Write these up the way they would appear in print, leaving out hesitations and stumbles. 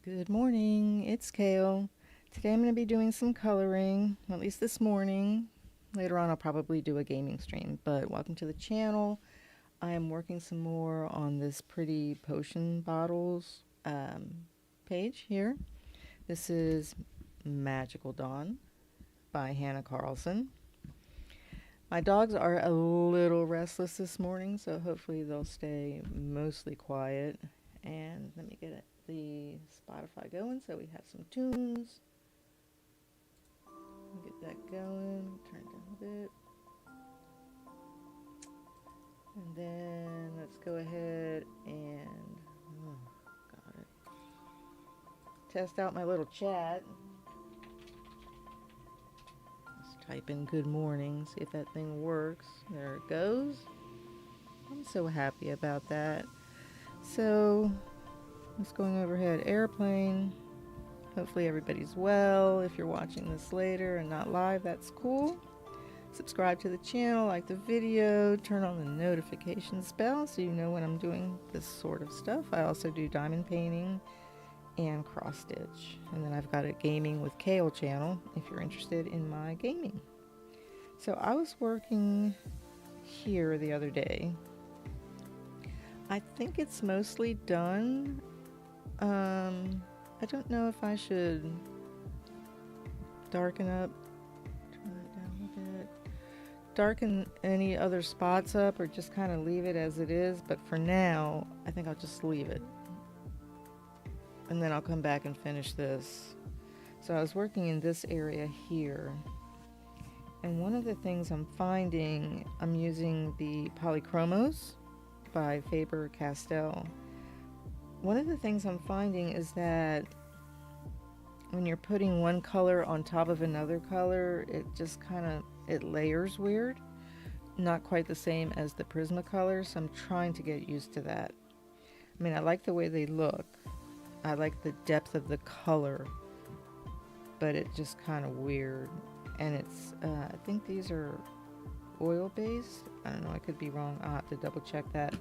Good morning, it's Kale. Today I'm going to be doing some coloring, at least this morning. Later on I'll probably do a gaming stream, but welcome to the channel. I am working some more on this pretty potion bottles page here. This is Magical Dawn by Hannah Carlson. My dogs are a little restless this morning, so hopefully they'll stay mostly quiet. And let me get the Spotify going so we have some tunes. Get that going. Turn it down a bit. And then let's go ahead and got it. Test out my little chat. Let's type in good morning, see if that thing works. There it goes. I'm so happy about that. So, it's going overhead airplane. Hopefully everybody's well. If you're watching this later and not live, that's cool. Subscribe to the channel, like the video, turn on the notifications bell so you know when I'm doing this sort of stuff. I also do diamond painting and cross stitch. And then I've got a gaming with Kale channel if you're interested in my gaming. So I was working here the other day. I think it's mostly done. I don't know if I should darken up, turn it down a bit, darken any other spots up, or just kind of leave it as it is. But for now, I think I'll just leave it. And then I'll come back and finish this. So I was working in this area here. And one of the things I'm finding, I'm using the Polychromos by Faber-Castell. One of the things I'm finding is that when you're putting one color on top of another color, it just it layers weird. Not quite the same as the Prismacolor, so I'm trying to get used to that. I mean, I like the way they look. I like the depth of the color, but it's just kind of weird. And it's, I think these are oil-based. I don't know, I could be wrong. I'll have to double check that.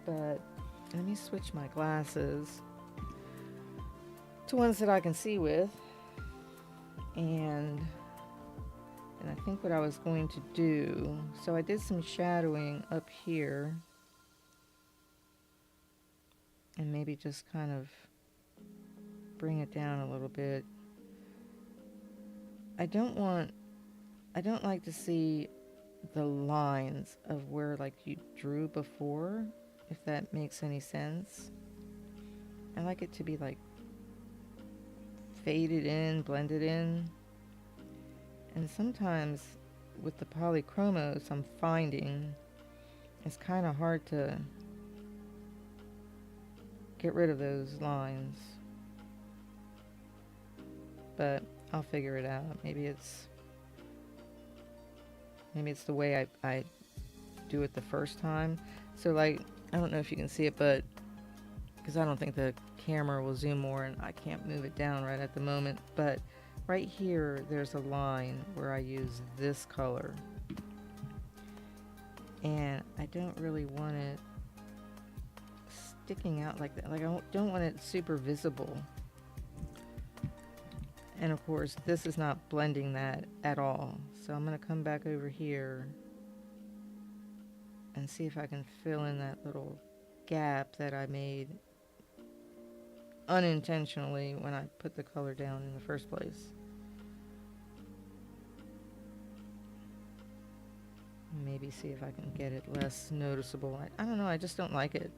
But let me switch my glasses to ones that I can see with. And I think what I was going to do, so I did some shadowing up here. And maybe just kind of bring it down a little bit. I don't like to see the lines of where like you drew before, if that makes any sense. I like it to be like faded in, blended in. And sometimes with the Polychromos, I'm finding it's kind of hard to get rid of those lines. But I'll figure it out. Maybe it's the way I do it the first time. So like, I don't know if you can see it, but because I don't think the camera will zoom more and I can't move it down right at the moment, but right here there's a line where I use this color, and I don't really want it sticking out like that. Like, I don't want it super visible. And of course this is not blending that at all, so I'm going to come back over here and see if I can fill in that little gap that I made unintentionally when I put the color down in the first place. Maybe see if I can get it less noticeable. I don't know, I just don't like it.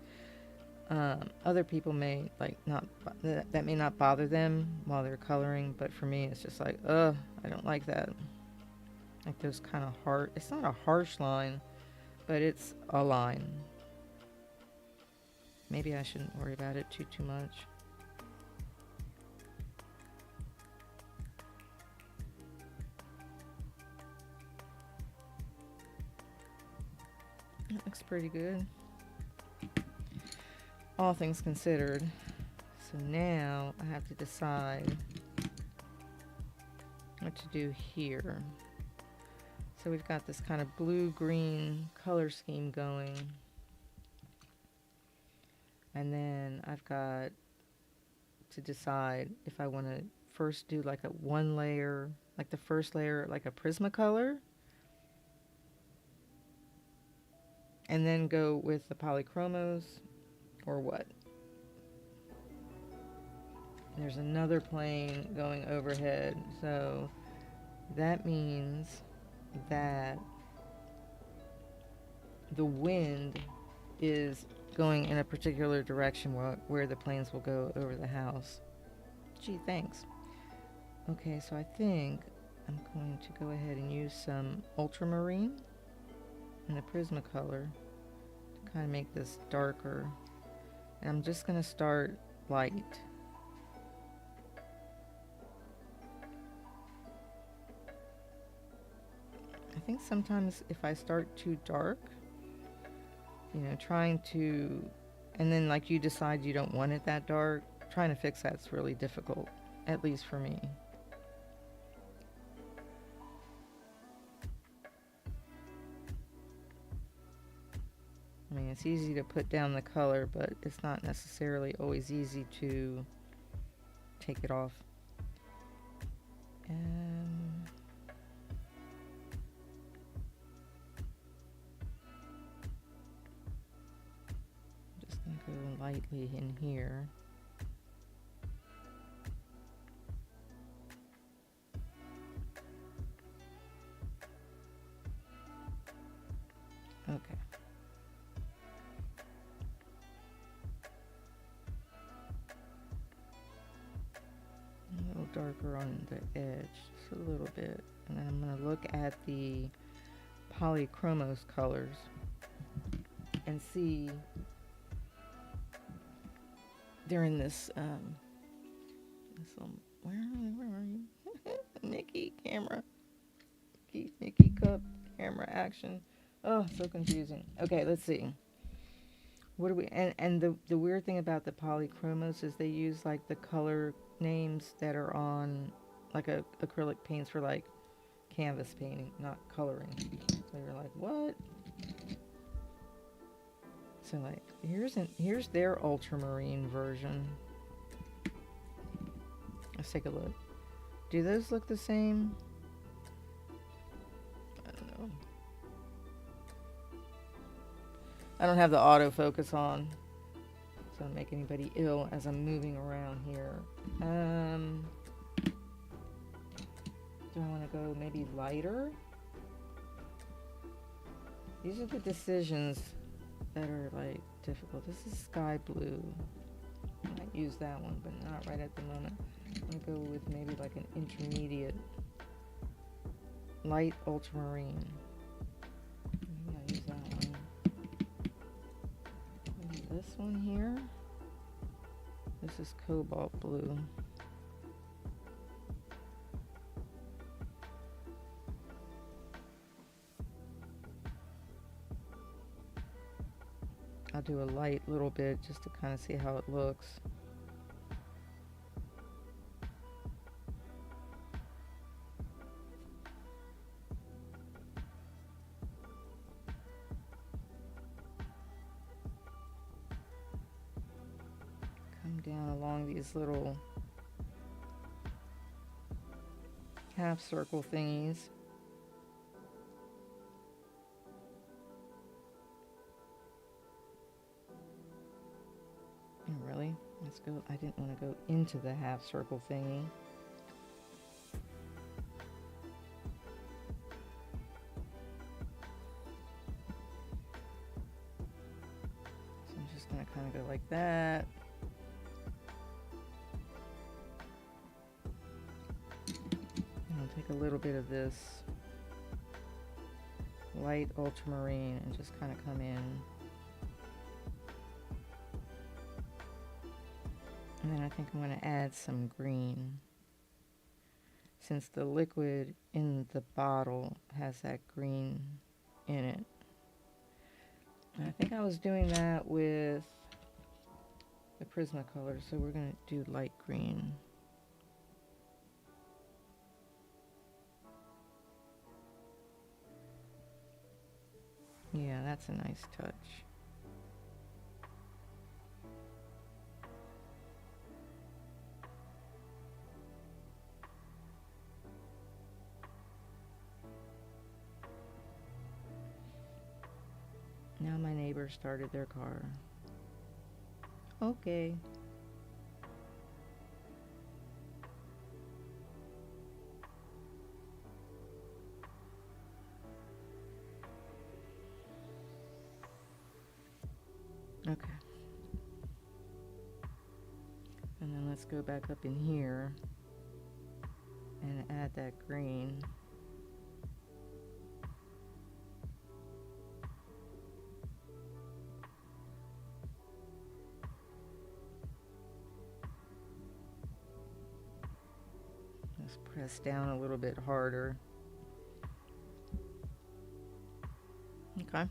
Other people may that may not bother them while they're coloring, but for me it's just like, I don't like that. Like those kind of hard, it's not a harsh line, but it's a line. Maybe I shouldn't worry about it too much. That looks pretty good, all things considered. So now I have to decide what to do here. So we've got this kind of blue-green color scheme going. And then I've got to decide if I want to first do like a one layer, like the first layer, like a Prismacolor, and then go with the polychromos, or what. There's another plane going overhead, so that means that the wind is going in a particular direction where the planes will go over the house. Gee, thanks. Okay, so I think I'm going to go ahead and use some ultramarine in the Prismacolor to kind of make this darker. And I'm just going to start light. I think sometimes if I start too dark, trying to, and then like you decide you don't want it that dark, trying to fix that's really difficult, at least for me. I mean, it's easy to put down the color, but it's not necessarily always easy to take it off. Go lightly in here. Okay. A little darker on the edge, just a little bit. And then I'm going to look at the polychromos colors and see. They're in this where are you? Mickey camera. Mickey cup camera action. Oh, so confusing. Okay, let's see. What do we and the weird thing about the polychromos is they use like the color names that are on like acrylic paints for like canvas painting, not coloring. So you're like, what? So like here's their ultramarine version. Let's take a look. Do those look the same? I don't know. I don't have the autofocus on, so I don't make anybody ill as I'm moving around here. Do I want to go maybe lighter? These are the decisions that are like difficult. This is sky blue. I might use that one, but not right at the moment. I'm gonna go with maybe like an intermediate light ultramarine. Maybe I'll use that one. Maybe this one here. This is cobalt blue. I'll do a light little bit just to kind of see how it looks. Come down along these little half circle thingies. Really? Let's go. I didn't want to go into the half circle thingy. So I'm just going to kind of go like that. And I'll take a little bit of this light ultramarine and just kind of come in. And then I think I'm going to add some green, since the liquid in the bottle has that green in it. And I think I was doing that with the Prismacolor, so we're going to do light green. Yeah, that's a nice touch. Now my neighbor started their car. Okay. Okay. And then let's go back up in here and add that green. Let's press down a little bit harder. Okay.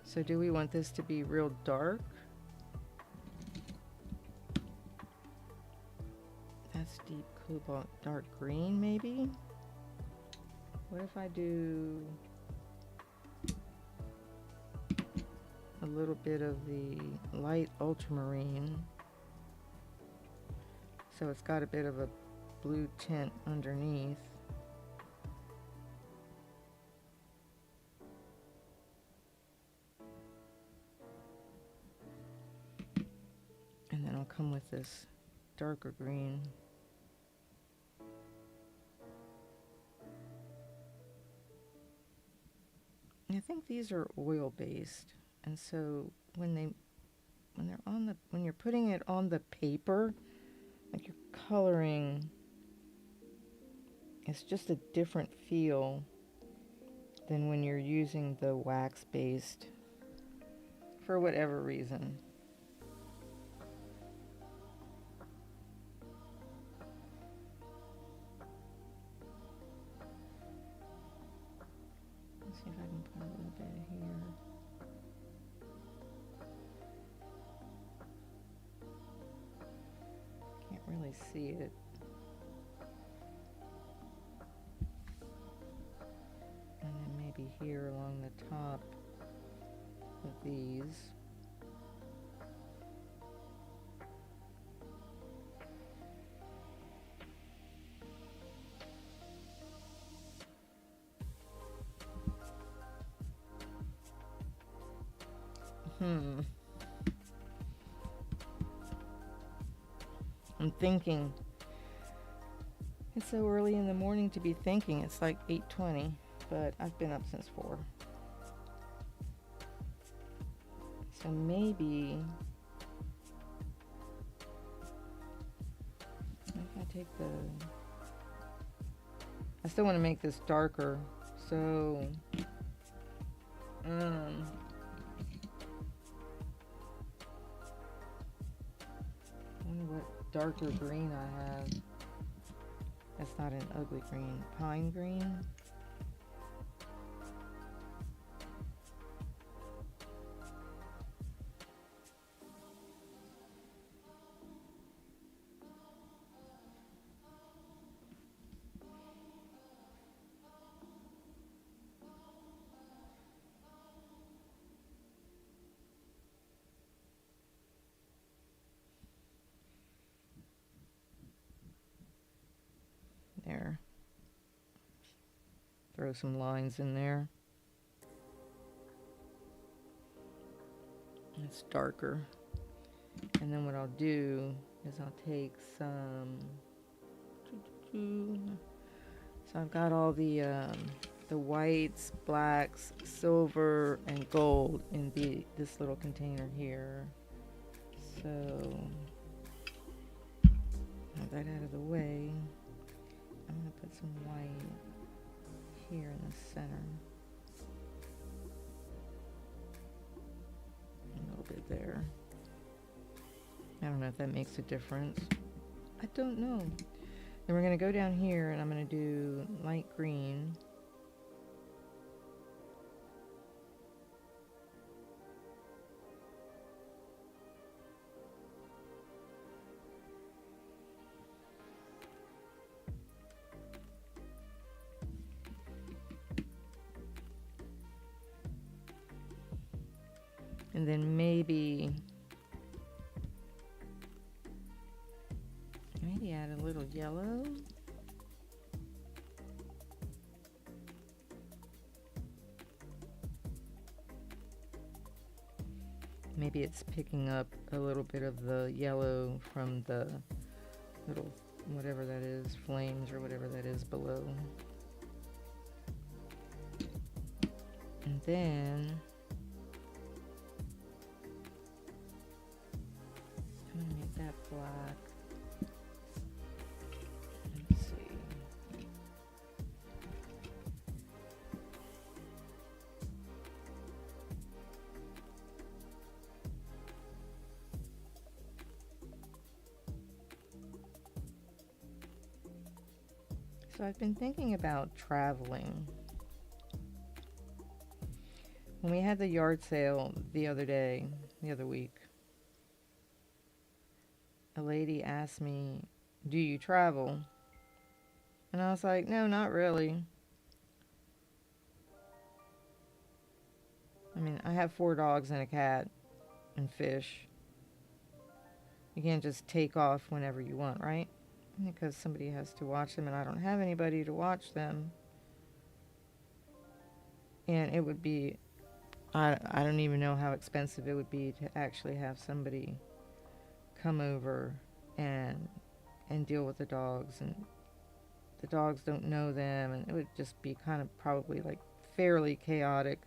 So do we want this to be real dark? That's deep cobalt, dark green maybe? What if I do a little bit of the light ultramarine? So it's got a bit of a blue tint underneath. And then I'll come with this darker green. And I think these are oil based, and so when you're putting it on the paper, like you're coloring, it's just a different feel than when you're using the wax based for whatever reason. Let's see if I can put a little bit here. Can't really see it. And then maybe here along the top of these. I'm thinking. It's so early in the morning to be thinking. It's like 8:20, but I've been up since 4. So maybe if I take I still want to make this darker, so I wonder what darker green I have. That's not an ugly green. Pine green. There. Throw some lines in there. It's darker. And then what I'll do is I'll take some. So I've got all the whites, blacks, silver, and gold in this little container here. So have that out of the way. I'm going to put some white here in the center. A little bit there. I don't know if that makes a difference. I don't know. Then we're going to go down here and I'm going to do light green. And then maybe Maybe add a little yellow. Maybe it's picking up a little bit of the yellow from the little, whatever that is, flames or whatever that is below. And then I'm gonna make that black. Let's see. So I've been thinking about traveling. When we had the yard sale the other week, a lady asked me, "Do you travel?" And I was like, "No, not really. I mean, I have 4 dogs and a cat and fish. You can't just take off whenever you want, right? Because somebody has to watch them, and I don't have anybody to watch them. And it would be, I don't even know how expensive it would be to actually have somebody come over and deal with the dogs, and the dogs don't know them, and it would just be kind of probably like fairly chaotic.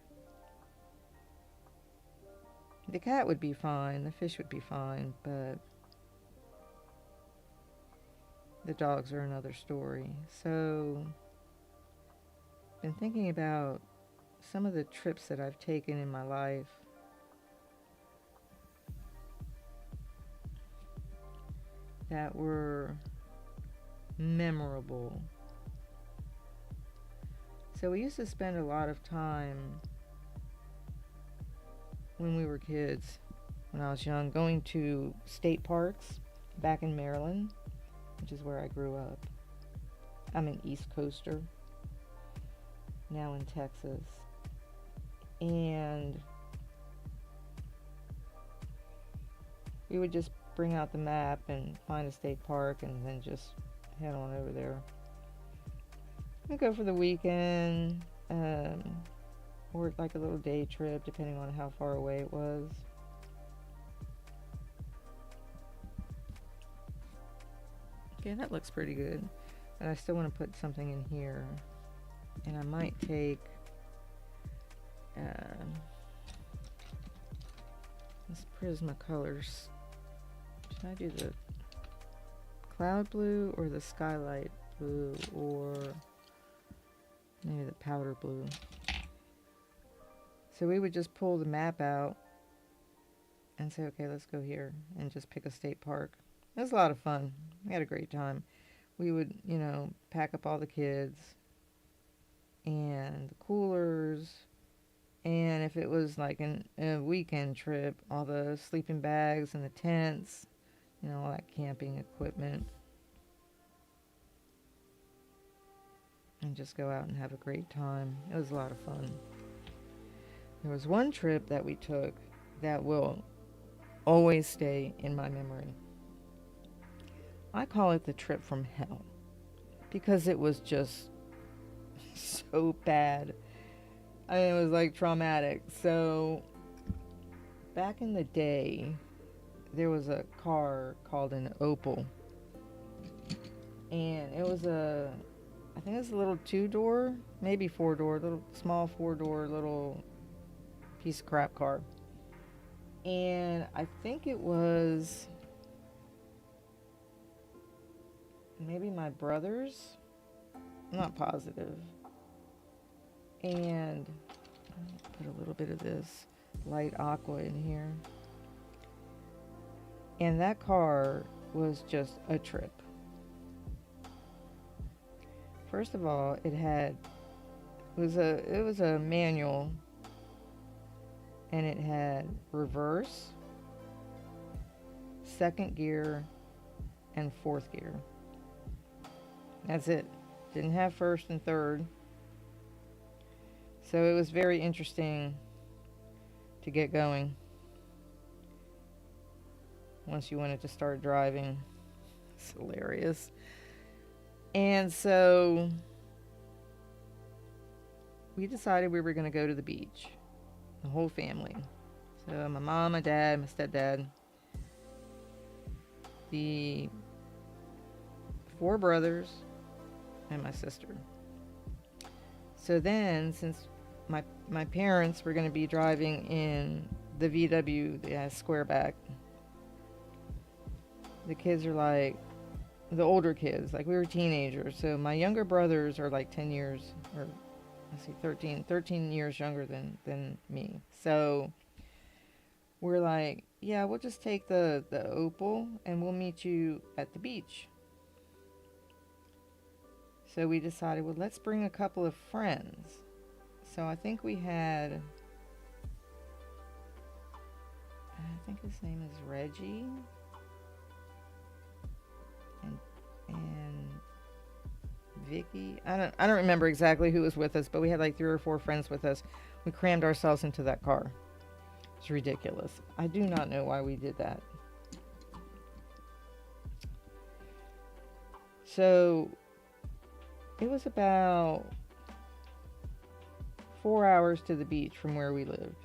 The cat would be fine, the fish would be fine, but the dogs are another story. So, been thinking about some of the trips that I've taken in my life. That were memorable. So we used to spend a lot of time when we were kids, when I was young, going to state parks back in Maryland, which is where I grew up. I'm an East Coaster, now in Texas. And we would just bring out the map and find a state park and then just head on over there. We'd go for the weekend, or like a little day trip, depending on how far away it was. Okay, that looks pretty good. But I still want to put something in here. And I might take this Prismacolors. Should I do the cloud blue or the skylight blue, or maybe the powder blue? So we would just pull the map out and say, okay, let's go here, and just pick a state park. It was a lot of fun. We had a great time. We would, pack up all the kids and the coolers, and if it was like a weekend trip, all the sleeping bags and the tents, all that camping equipment, and just go out and have a great time. It was a lot of fun. There was one trip that we took that will always stay in my memory. I call it the trip from hell, because it was just so bad. I mean, it was like traumatic. So back in the day, there was a car called an Opel, and it was I think it was a little 2-door, maybe 4-door, little small 4-door little piece of crap car. And I think it was maybe my brother's, I'm not positive. And I'll put a little bit of this light aqua in here. And that car was just a trip. First of all, it was a manual, and it had reverse, second gear, and fourth gear. That's it. Didn't have first and third. So it was very interesting to get going once you wanted to start driving. It's hilarious. And so we decided we were going to go to the beach, the whole family. So my mom, my dad, my stepdad, the 4 brothers, and my sister. So then, since my parents were going to be driving in the VW, the Squareback, the kids are like, the older kids, like we were teenagers. So my younger brothers are like 10 years, or let's see, 13 years younger than me. So we're like, yeah, we'll just take the Opal and we'll meet you at the beach. So we decided, well, let's bring a couple of friends. So I think we had, I think his name is Reggie. And Vicky. I don't remember exactly who was with us, but we had like 3 or 4 friends with us. We crammed ourselves into that car. It's ridiculous. I do not know why we did that. So it was about 4 hours to the beach from where we lived.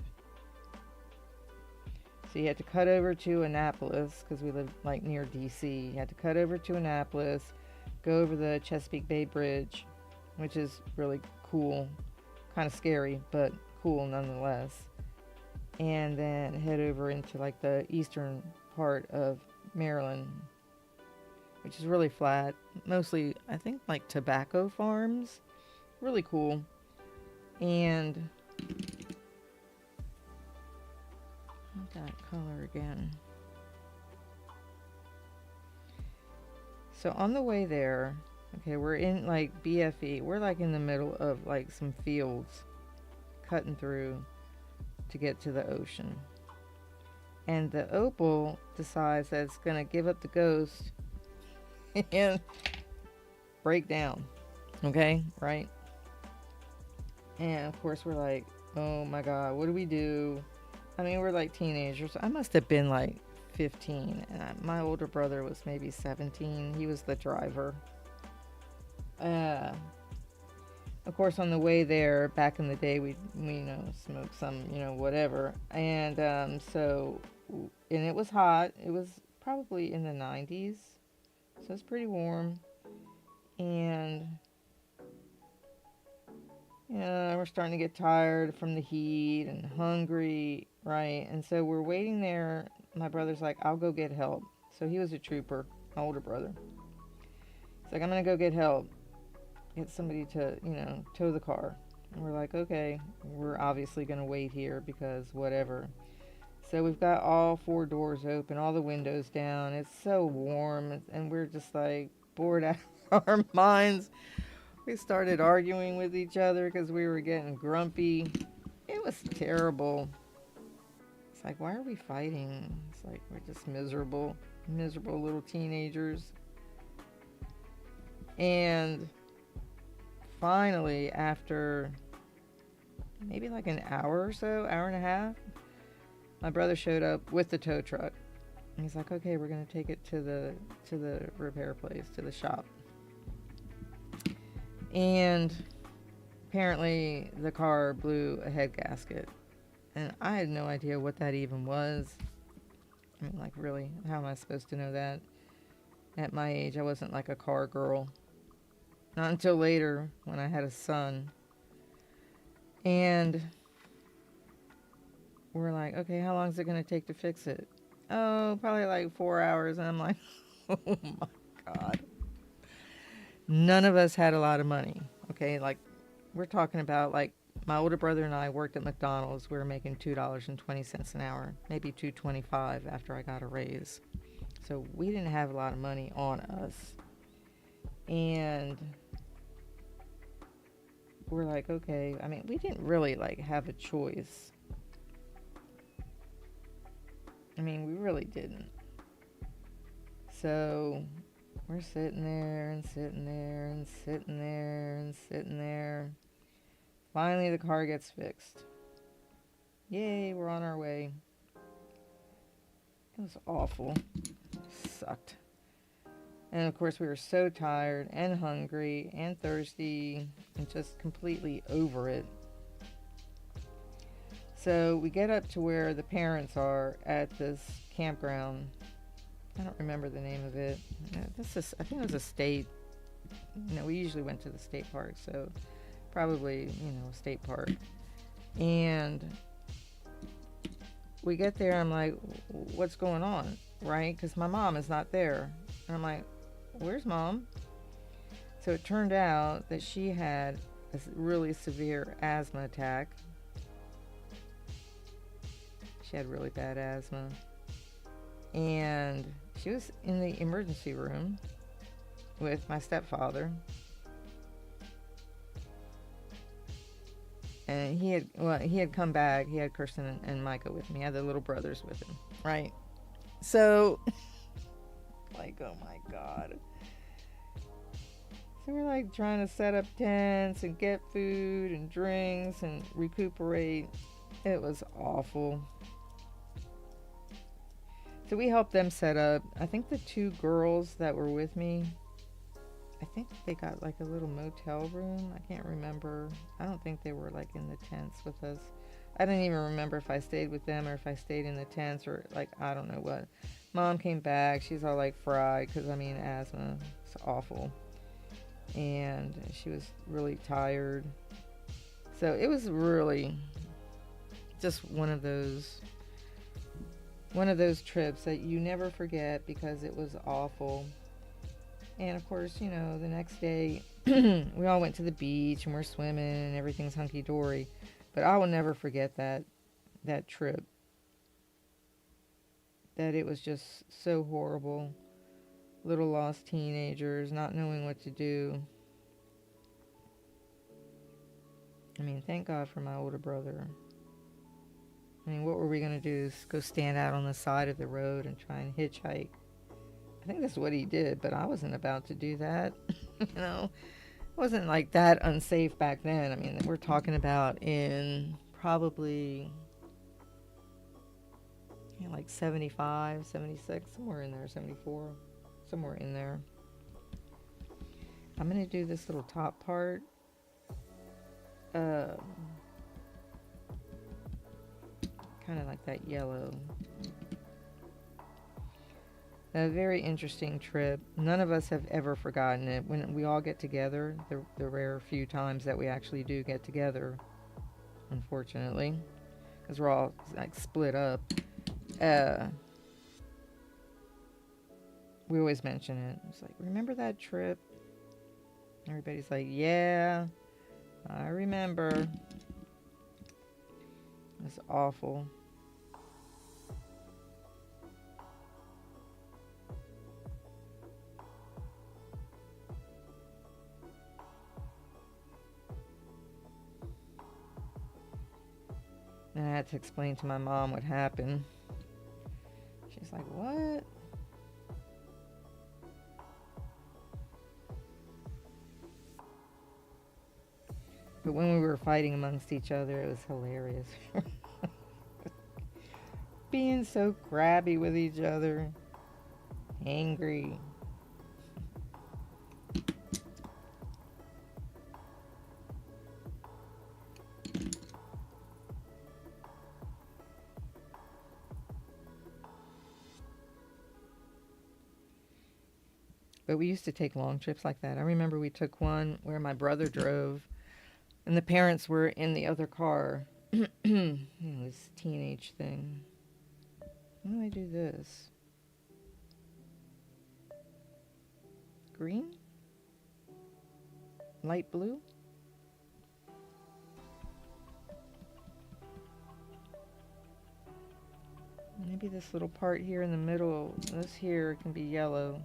So you had to cut over to Annapolis, because we lived like near DC. You had to cut over to Annapolis, go over the Chesapeake Bay Bridge, which is really cool. Kind of scary, but cool nonetheless. And then head over into like the eastern part of Maryland, which is really flat. Mostly, I think, like tobacco farms. Really cool. And that color again. So on the way there, okay, we're in like BFE. We're like in the middle of like some fields, cutting through to get to the ocean. And the Opal decides that it's gonna give up the ghost and break down. Okay, right? And of course we're like, oh my god, what do we do? I mean, we're like teenagers. I must have been like 15, and my older brother was maybe 17. He was the driver. Of course, on the way there, back in the day, we smoked some, whatever. And and it was hot. It was probably in the 90s, so it's pretty warm. And we're starting to get tired from the heat and hungry, right? And so we're waiting there. My brother's like, I'll go get help. So he was a trooper, my older brother. He's like, I'm going to go get help. Get somebody to, tow the car. And we're like, okay, we're obviously going to wait here because whatever. So we've got all 4 doors open, all the windows down. It's so warm, and we're just like bored out of our minds. We started arguing with each other because we were getting grumpy. It was terrible. It's like, why are we fighting? It's like, we're just miserable little teenagers. And finally, after maybe like an hour or so, hour and a half, my brother showed up with the tow truck. And he's like, okay, we're going to take it to the repair place, to the shop. And apparently the car blew a head gasket. And I had no idea what that even was. I mean, like, really, how am I supposed to know that? At my age, I wasn't like a car girl. Not until later, when I had a son. And we're like, okay, how long is it going to take to fix it? Oh, probably like 4 hours. And I'm like, oh my God. None of us had a lot of money. Okay, like, we're talking about, like, my older brother and I worked at McDonald's. We were making $2.20 an hour, maybe $2.25 after I got a raise. So we didn't have a lot of money on us. And we're like, okay, I mean, we didn't really, like, have a choice. I mean, we really didn't. So we're sitting there and sitting there and sitting there and sitting there. Finally, the car gets fixed. Yay, we're on our way. It was awful. It sucked. And of course, we were so tired and hungry and thirsty and just completely over it. So we get up to where the parents are at this campground. I don't remember the name of it. I think it was a state. We usually went to the state park, so probably, a state park. And we get there, I'm like, what's going on, right? Because my mom is not there. And I'm like, where's mom? So it turned out that she had a really severe asthma attack. She had really bad asthma. And she was in the emergency room with my stepfather. And he had come back. He had Kirsten and Micah with me. He had the little brothers with him, right? So, like, oh my God. So we're like trying to set up tents and get food and drinks and recuperate. It was awful. So we helped them set up. I think the two girls that were with me, I think they got like a little motel room. I can't remember. I don't think they were like in the tents with us. I don't even remember if I stayed with them or if I stayed in the tents or like, I don't know what. Mom came back. She's all like fried because, asthma. It's awful. And she was really tired. So it was really just one of those trips that you never forget because it was awful. And of course, the next day we all went to the beach and we're swimming and everything's hunky-dory. But I will never forget that trip. That it was just so horrible. Little lost teenagers not knowing what to do. Thank God for my older brother. What were we going to do? Go stand out on the side of the road and try and hitchhike? I think that's what he did, but I wasn't about to do that. It wasn't like that unsafe back then. We're talking about in probably like 75, 76, somewhere in there, 74, somewhere in there. I'm going to do this little top part. Kind of like that yellow. A very interesting trip. None of us have ever forgotten it. When we all get together, the rare few times that we actually do get together, unfortunately, because we're all like split up, we always mention it. It's like, remember that trip? Everybody's like, yeah, I remember. It was awful. And I had to explain to my mom what happened. She's like, what? But when we were fighting amongst each other, it was hilarious. Being so crabby with each other. Angry. But we used to take long trips like that. I remember we took one where my brother drove and the parents were in the other car. This teenage thing. How do I do this? Green? Light blue? Maybe this little part here in the middle, this here can be yellow.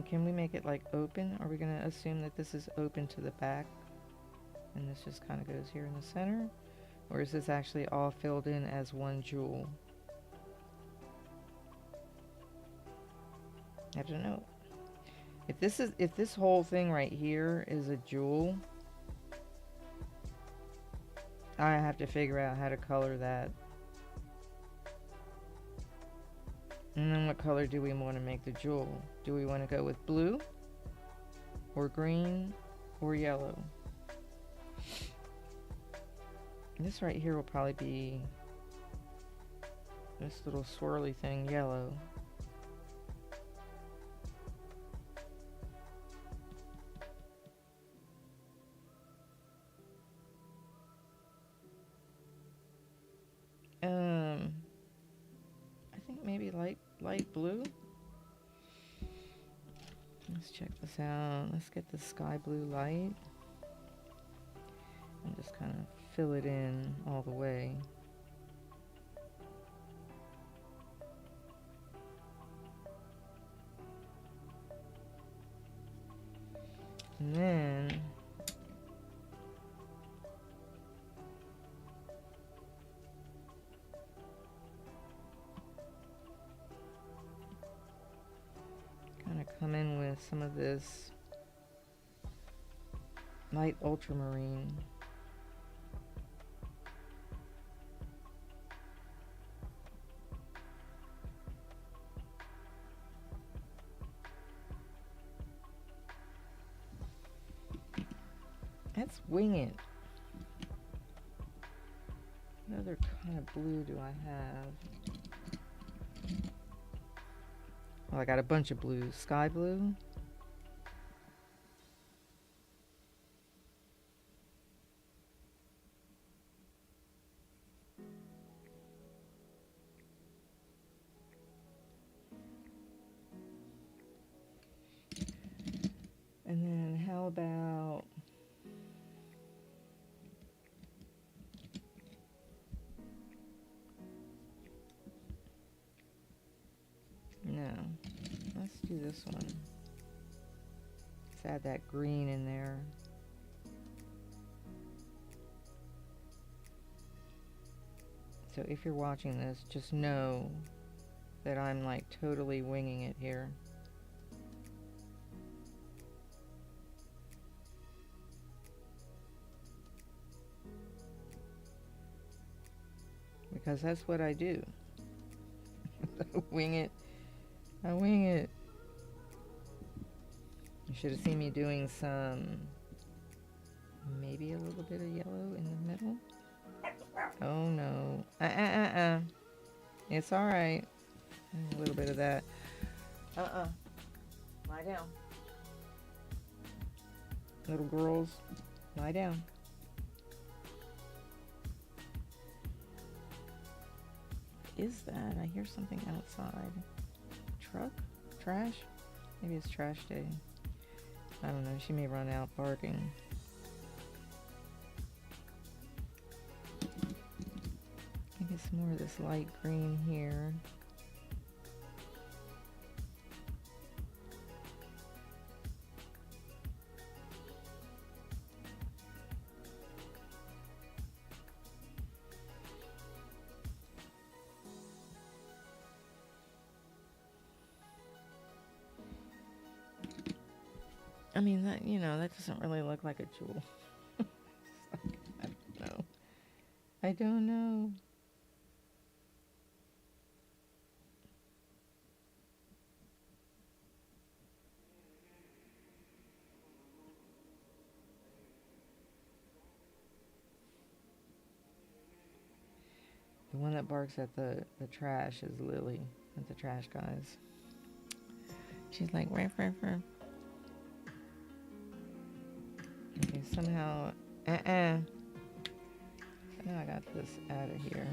Can we make it like open? Are we going to assume that this is open to the back? And this just kind of goes here in the center? Or is this actually all filled in as one jewel? I don't know. If this whole thing right here is a jewel, I have to figure out how to color that. And then what color do we want to make the jewel? Do we want to go with blue or green or yellow? This right here will probably be, this little swirly thing, yellow. I think maybe light blue. Let's check this out. Let's get the sky blue light and just kind of fill it in all the way. And then kind of come in with some of this light ultramarine. Let's wing it. What other kind of blue do I have? Oh, I got a bunch of blues. Sky blue. And then how about no, let's do this one. Let's add that green in there. So if you're watching this, just know that I'm like totally winging it here. Because that's what I do. I wing it. I wing it. You should have seen me doing some, maybe a little bit of yellow in the middle. Oh no. It's alright. A little bit of that. Lie down. Little girls, lie down. What is that? I hear something outside. Truck? Trash? Maybe it's trash day. I don't know. She may run out barking. I get some more of this light green here. I mean, that, you know, that doesn't really look like a jewel. I don't know. I don't know. The one that barks at the trash is Lily, at the trash guys. She's like, ruff, ruff, ruff. Okay, somehow, somehow I got this out of here.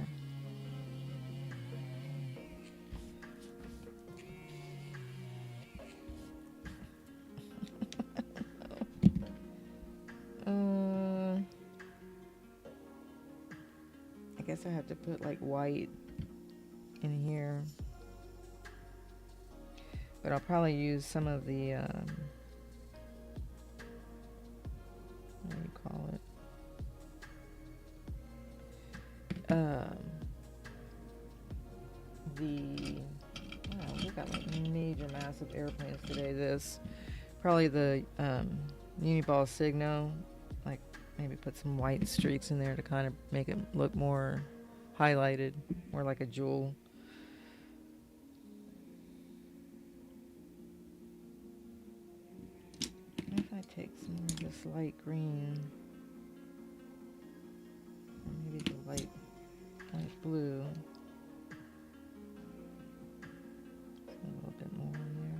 I guess I have to put like white in here, but I'll probably use some of the what do you call it? Wow, we got like major massive airplanes today. This probably the Uniball Signo, like maybe put some white streaks in there to kind of make it look more highlighted, more like a jewel. take some more of this light green, or maybe the light blue. A little bit more in there.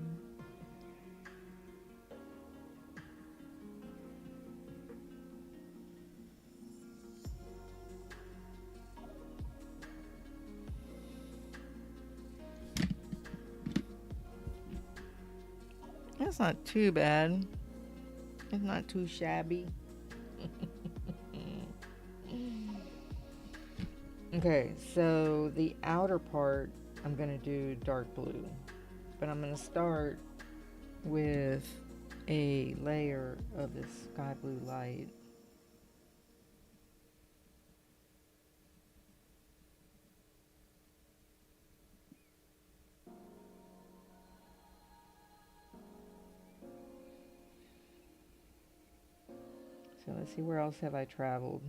That's not too bad. It's not too shabby. Okay, so the outer part I'm going to do dark blue, but I'm going to start with a layer of this sky blue light. So let's see, where else have I traveled?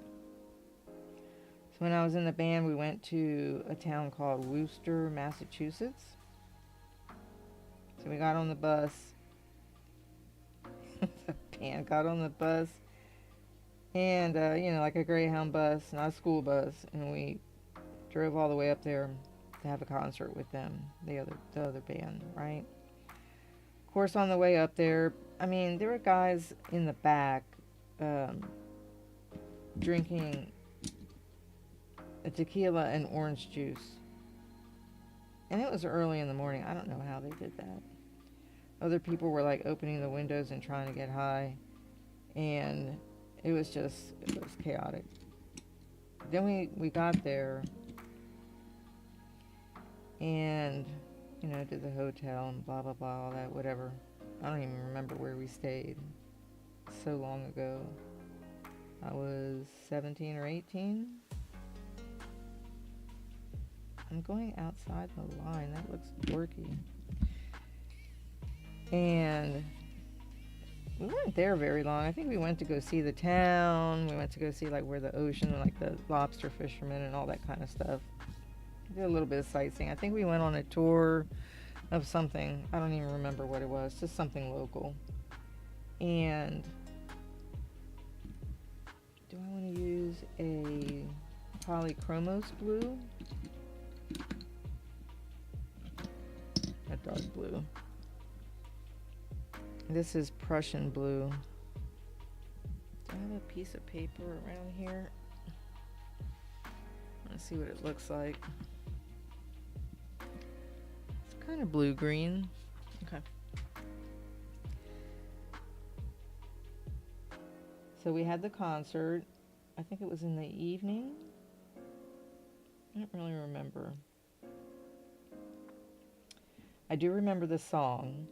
So when I was in the band, we went to a town called Worcester, Massachusetts. So we got on the bus. The band got on the bus. And, like a Greyhound bus, not a school bus. And we drove all the way up there to have a concert with them, the other band, right? Of course, on the way up there, there were guys in the back drinking a tequila and orange juice. And it was early in the morning. I don't know how they did that. Other people were like opening the windows and trying to get high. And it was chaotic. Then we got there and, did the hotel and blah, blah, blah, all that, whatever. I don't even remember where we stayed. So long ago. I was 17 or 18. I'm going outside the line. That looks dorky. And we weren't there very long. I think we went to go see the town. We went to go see like where the ocean, like the lobster fishermen and all that kind of stuff. Did a little bit of sightseeing. I think we went on a tour of something. I don't even remember what it was. Just something local. And do I want to use a polychromos blue? A dark blue. This is Prussian blue. Do I have a piece of paper around here? Let's see what it looks like. It's kind of blue-green. Okay. So we had the concert. I think it was in the evening. I don't really remember. I do remember the song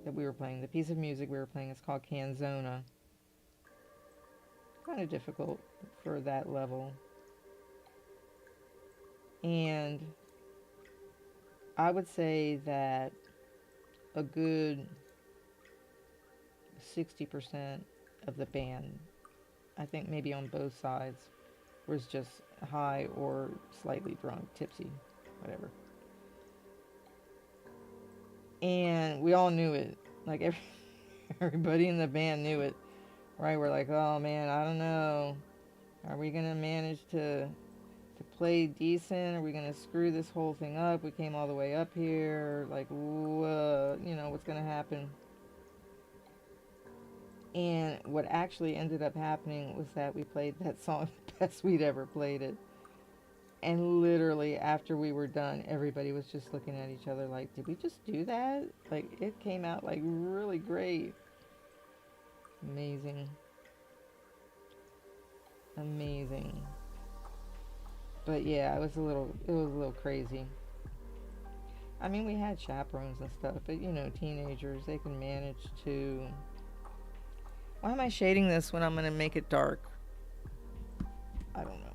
that we were playing. The piece of music we were playing is called Canzona. Kind of difficult for that level. And I would say that a good 60% of the band, I think maybe on both sides, was just high or slightly drunk, tipsy, whatever. And we all knew it. Like everybody in the band knew it, right? We're like, oh man, I don't know. Are we gonna manage to play decent? Are we gonna screw this whole thing up? We came all the way up here. Like, what's gonna happen? And what actually ended up happening was that we played that song the best we'd ever played it. And literally after we were done, everybody was just looking at each other like, did we just do that? Like, it came out like really great. Amazing. Amazing. But yeah, it was a little crazy. I mean, we had chaperones and stuff, but teenagers, they can manage to... Why am I shading this when I'm going to make it dark? I don't know.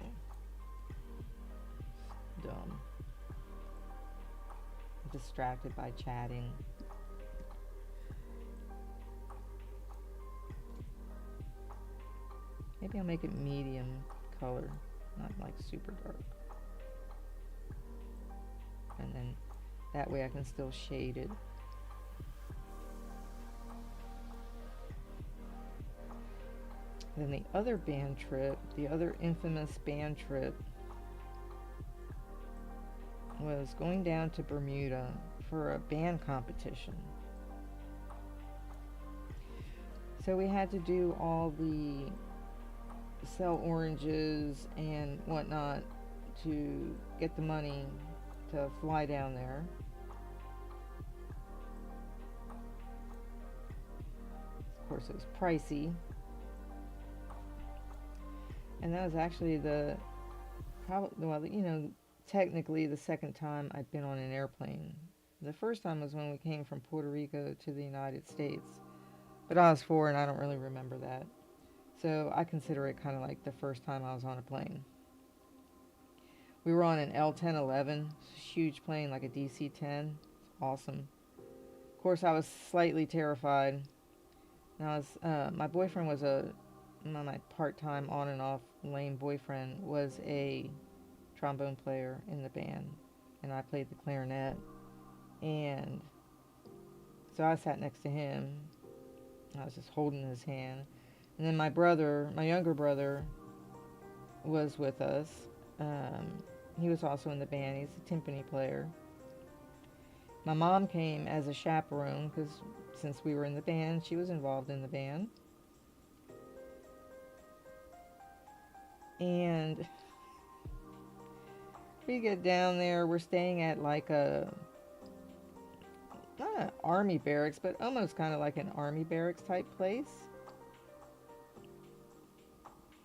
Dumb. I'm distracted by chatting. Maybe I'll make it medium color, not like super dark. And then that way I can still shade it. Then the other band trip, the other infamous band trip, was going down to Bermuda for a band competition. So we had to do all the sell oranges and whatnot to get the money to fly down there. Of course, it was pricey. And that was actually technically the second time I'd been on an airplane. The first time was when we came from Puerto Rico to the United States. But I was 4 and I don't really remember that. So I consider it kind of like the first time I was on a plane. We were on an L-1011, huge plane like a DC-10. It's awesome. Of course, I was slightly terrified. Now, my boyfriend was my part-time on and off lame boyfriend was a trombone player in the band, and I played the clarinet. And so I sat next to him. I was just holding his hand. And then my younger brother, was with us. He was also in the band. He's a timpani player. My mom came as a chaperone because since we were in the band, she was involved in the band. And we get down there. We're staying at like not an army barracks, but almost kind of like an army barracks type place.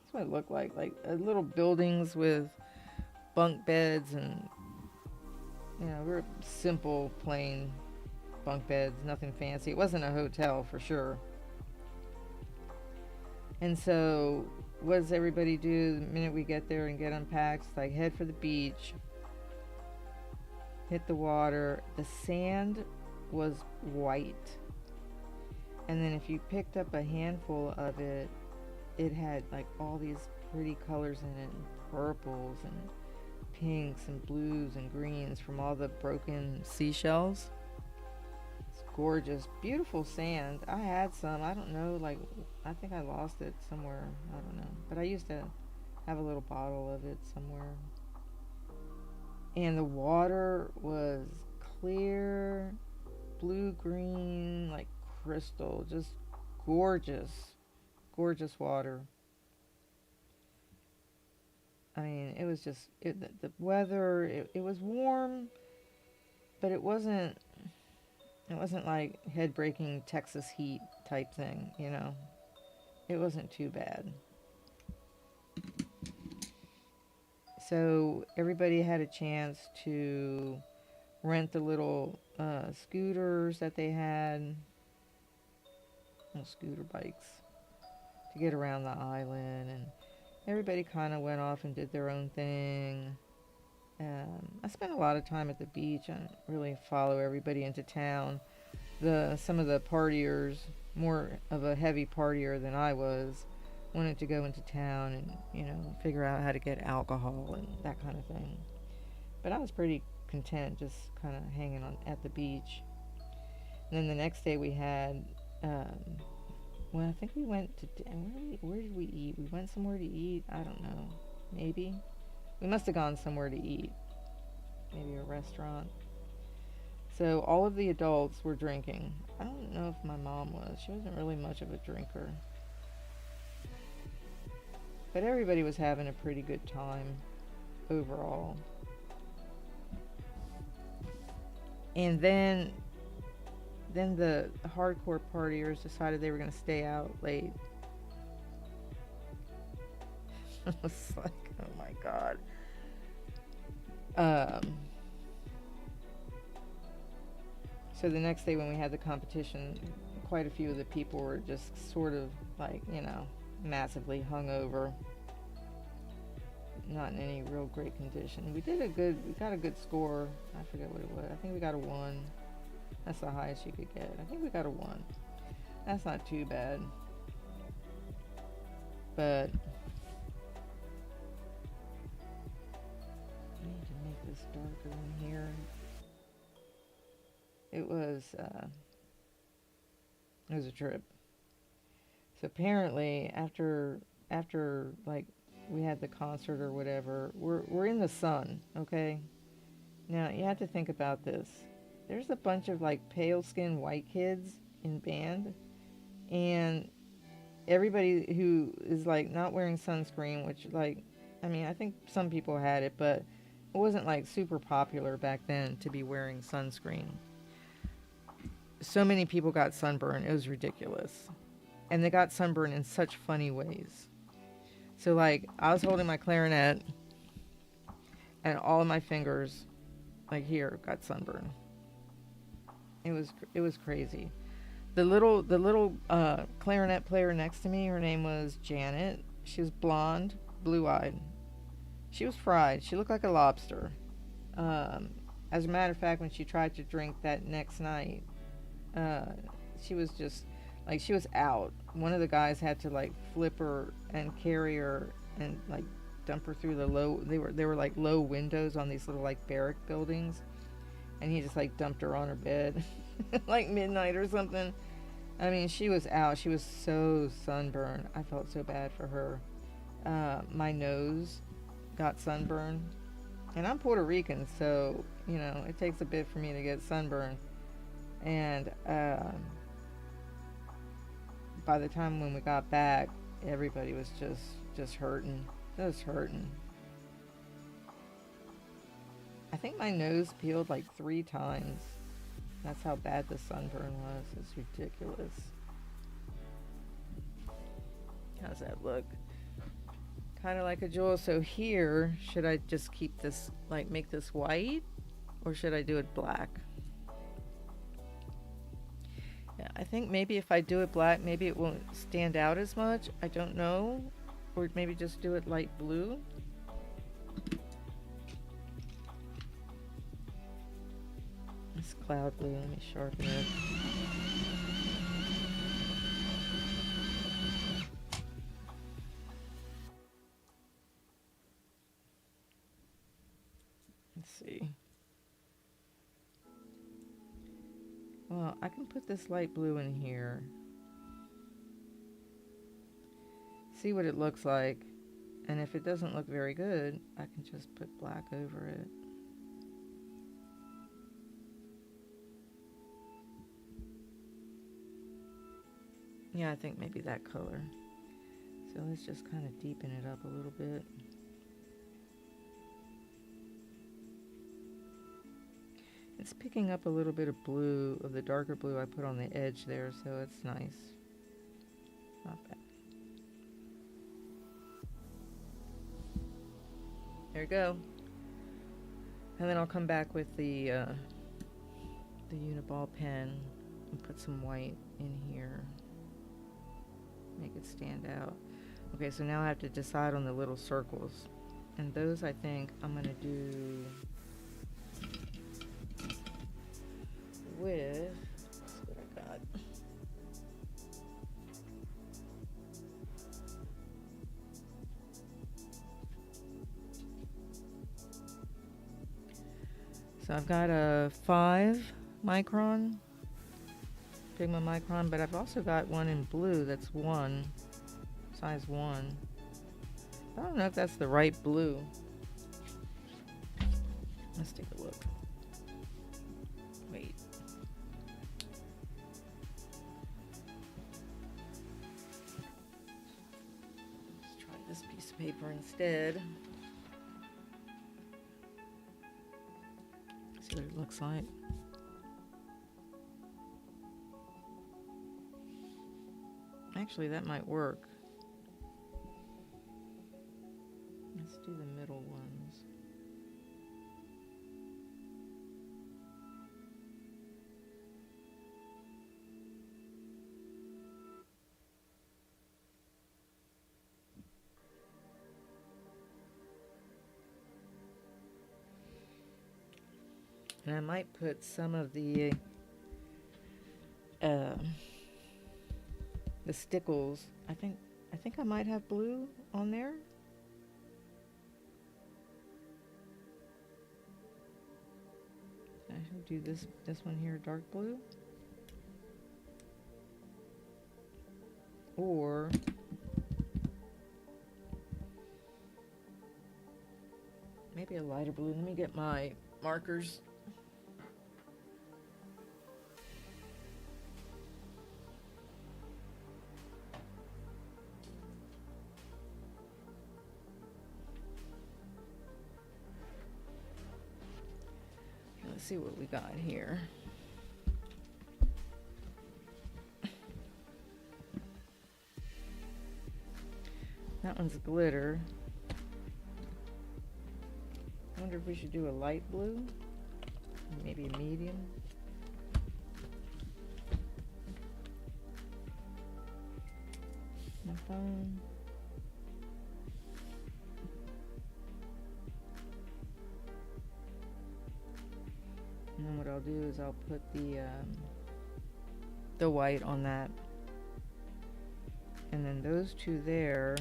That's what it looked like little buildings with bunk beds and, very simple, plain bunk beds, nothing fancy. It wasn't a hotel for sure. And so, what does everybody do the minute we get there and get unpacked? It's like head for the beach, hit the water. The sand was white. And then if you picked up a handful of it, it had like all these pretty colors in it, and purples and pinks and blues and greens from all the broken seashells. It's gorgeous, beautiful sand. I had some, I don't know, I think I lost it somewhere, I don't know. But I used to have a little bottle of it somewhere. And the water was clear, blue-green, like crystal, just gorgeous, gorgeous water. I mean, it was just, the weather, it was warm, but it wasn't like head-breaking Texas heat type thing, It wasn't too bad. So everybody had a chance to rent the little scooters that they had, little scooter bikes, to get around the island, and everybody kind of went off and did their own thing. I spent a lot of time at the beach. I didn't really follow everybody into town. Some of the partiers, more of a heavy partier than I was, wanted to go into town and, figure out how to get alcohol and that kind of thing. But I was pretty content just kind of hanging at the beach. And then the next day we had, I think we went to, where did we eat? We went somewhere to eat. I don't know. Maybe. We must have gone somewhere to eat. Maybe a restaurant. So all of the adults were drinking. I don't know if my mom was. She wasn't really much of a drinker. But everybody was having a pretty good time overall. And then the hardcore partiers decided they were going to stay out late. I was like, oh my God. So the next day when we had the competition, quite a few of the people were just sort of like, massively hungover. Not in any real great condition. We got a good score. I forget what it was. I think we got a 1. That's the highest you could get. I think we got a 1. That's not too bad. But I need to make this darker in here. It was a trip. So apparently, after like we had the concert or whatever, we're in the sun, okay? Now you have to think about this. There's a bunch of like pale skinned white kids in band, and everybody who is like not wearing sunscreen, which like, I mean, I think some people had it, but it wasn't like super popular back then to be wearing sunscreen. So many people got sunburned, it was ridiculous. And they got sunburned in such funny ways. So like I was holding my clarinet and all of my fingers like here got sunburned. It was crazy. The little clarinet player next to me, her name was Janet. She was blonde, blue-eyed. She was fried. She looked like a lobster. Um, as a matter of fact, when she tried to drink that next night, uh, she was just like she was out. One of the guys had to like flip her and carry her and like dump her through the low. They were like low windows on these little like barrack buildings, and he just like dumped her on her bed, like midnight or something. I mean, she was out. She was so sunburned. I felt so bad for her. My nose got sunburned, and I'm Puerto Rican, so you know it takes a bit for me to get sunburned. And by the time when we got back, everybody was just hurting, just hurting. I think my nose peeled like 3 times. That's how bad the sunburn was. It's ridiculous. How's that look? Kind of like a jewel. So here, should I just keep this, like make this white? Or should I do it black? Yeah, I think maybe if I do it black, maybe it won't stand out as much. I don't know. Or maybe just do it light blue. It's cloud blue. Let me sharpen it. Let's see. Well, I can put this light blue in here. See what it looks like. And if it doesn't look very good, I can just put black over it. Yeah, I think maybe that color. So let's just kind of deepen it up a little bit. It's picking up a little bit of blue, of the darker blue I put on the edge there, so it's nice. Not bad. There you go. And then I'll come back with the Uniball pen and put some white in here. Make it stand out. Okay, so now I have to decide on the little circles. And those I think I'm going to do with, let's see what I got. So I've got a 5 micron, Pigma micron, but I've also got one in blue that's 1, size 1. I don't know if that's the right blue. Let's take a look. Wait. Let's try this piece of paper instead. See what it looks like. Actually, that might work. Let's do the middle ones. And I might put some of the stickles. I think I might have blue on there. I should do this one here, dark blue. Or maybe a lighter blue. Let me get my markers. Let's see what we got here. That one's glitter. I wonder if we should do a light blue, maybe a medium. My phone. And then what I'll do is I'll put the white on that, and then those two there.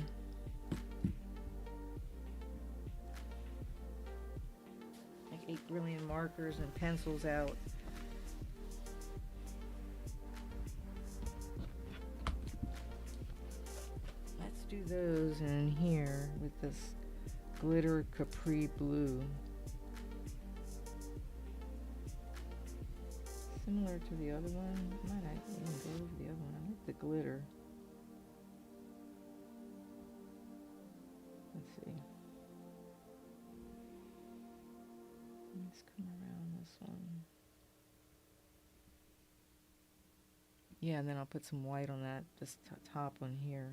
Like 8 brilliant markers and pencils out. Let's do those in here with this glitter capri blue. Similar to the other one. Might I even go over the other one? I like the glitter. Let's see. Let's come around this one. Yeah, and then I'll put some white on that, this top one here.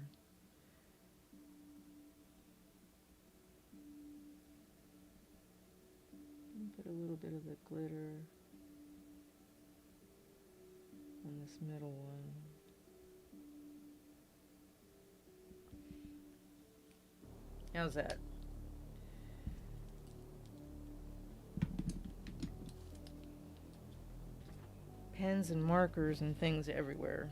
And put a little bit of the glitter on this middle one. How's that? Pens and markers and things everywhere.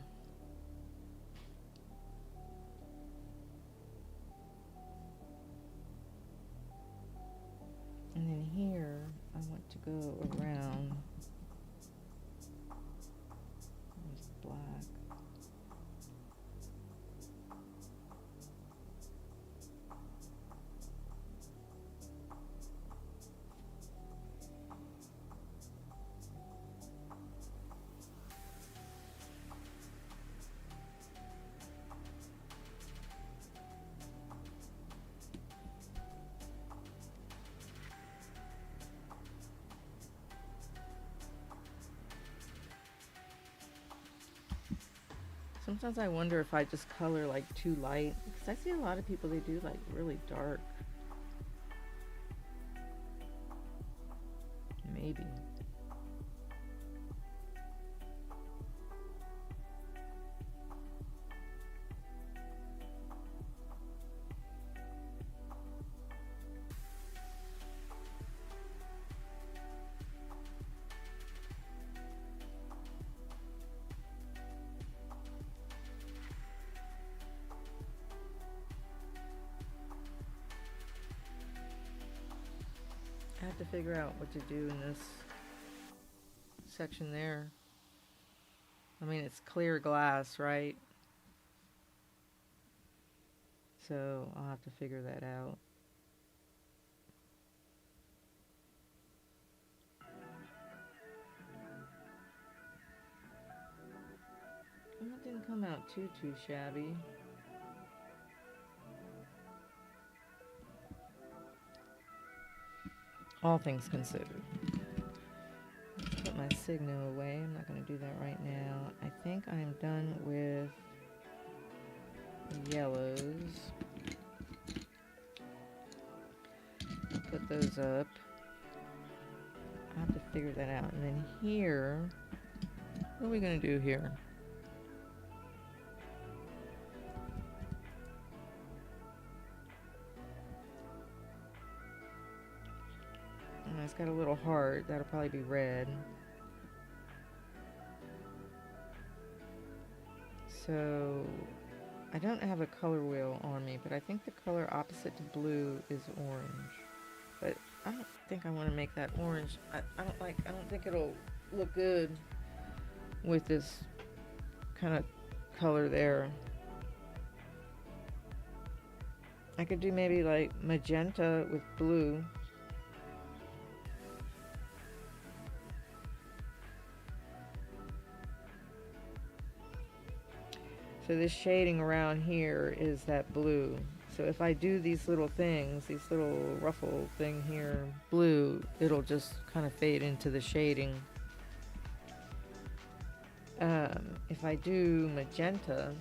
And then here, I want to go around this black. Sometimes I wonder if I just color like too light, because I see a lot of people, they do like really dark. Maybe. I have to figure out what to do in this section there. I mean, it's clear glass, right? So I'll have to figure that out. Well, it didn't come out too shabby. All things considered. Put my Signo away. I'm not going to do that right now. I think I'm done with yellows. I'll put those up. I have to figure that out. And then here, what are we going to do here? It's got a little heart. That'll probably be red. So I don't have a color wheel on me, but I think the color opposite to blue is orange. But I don't think I want to make that orange. I don't think it'll look good with this kind of color there. I could do maybe like magenta with blue. So this shading around here is that blue. So if I do these little things, these little ruffle thing here, blue, it'll just kind of fade into the shading. If I do magenta,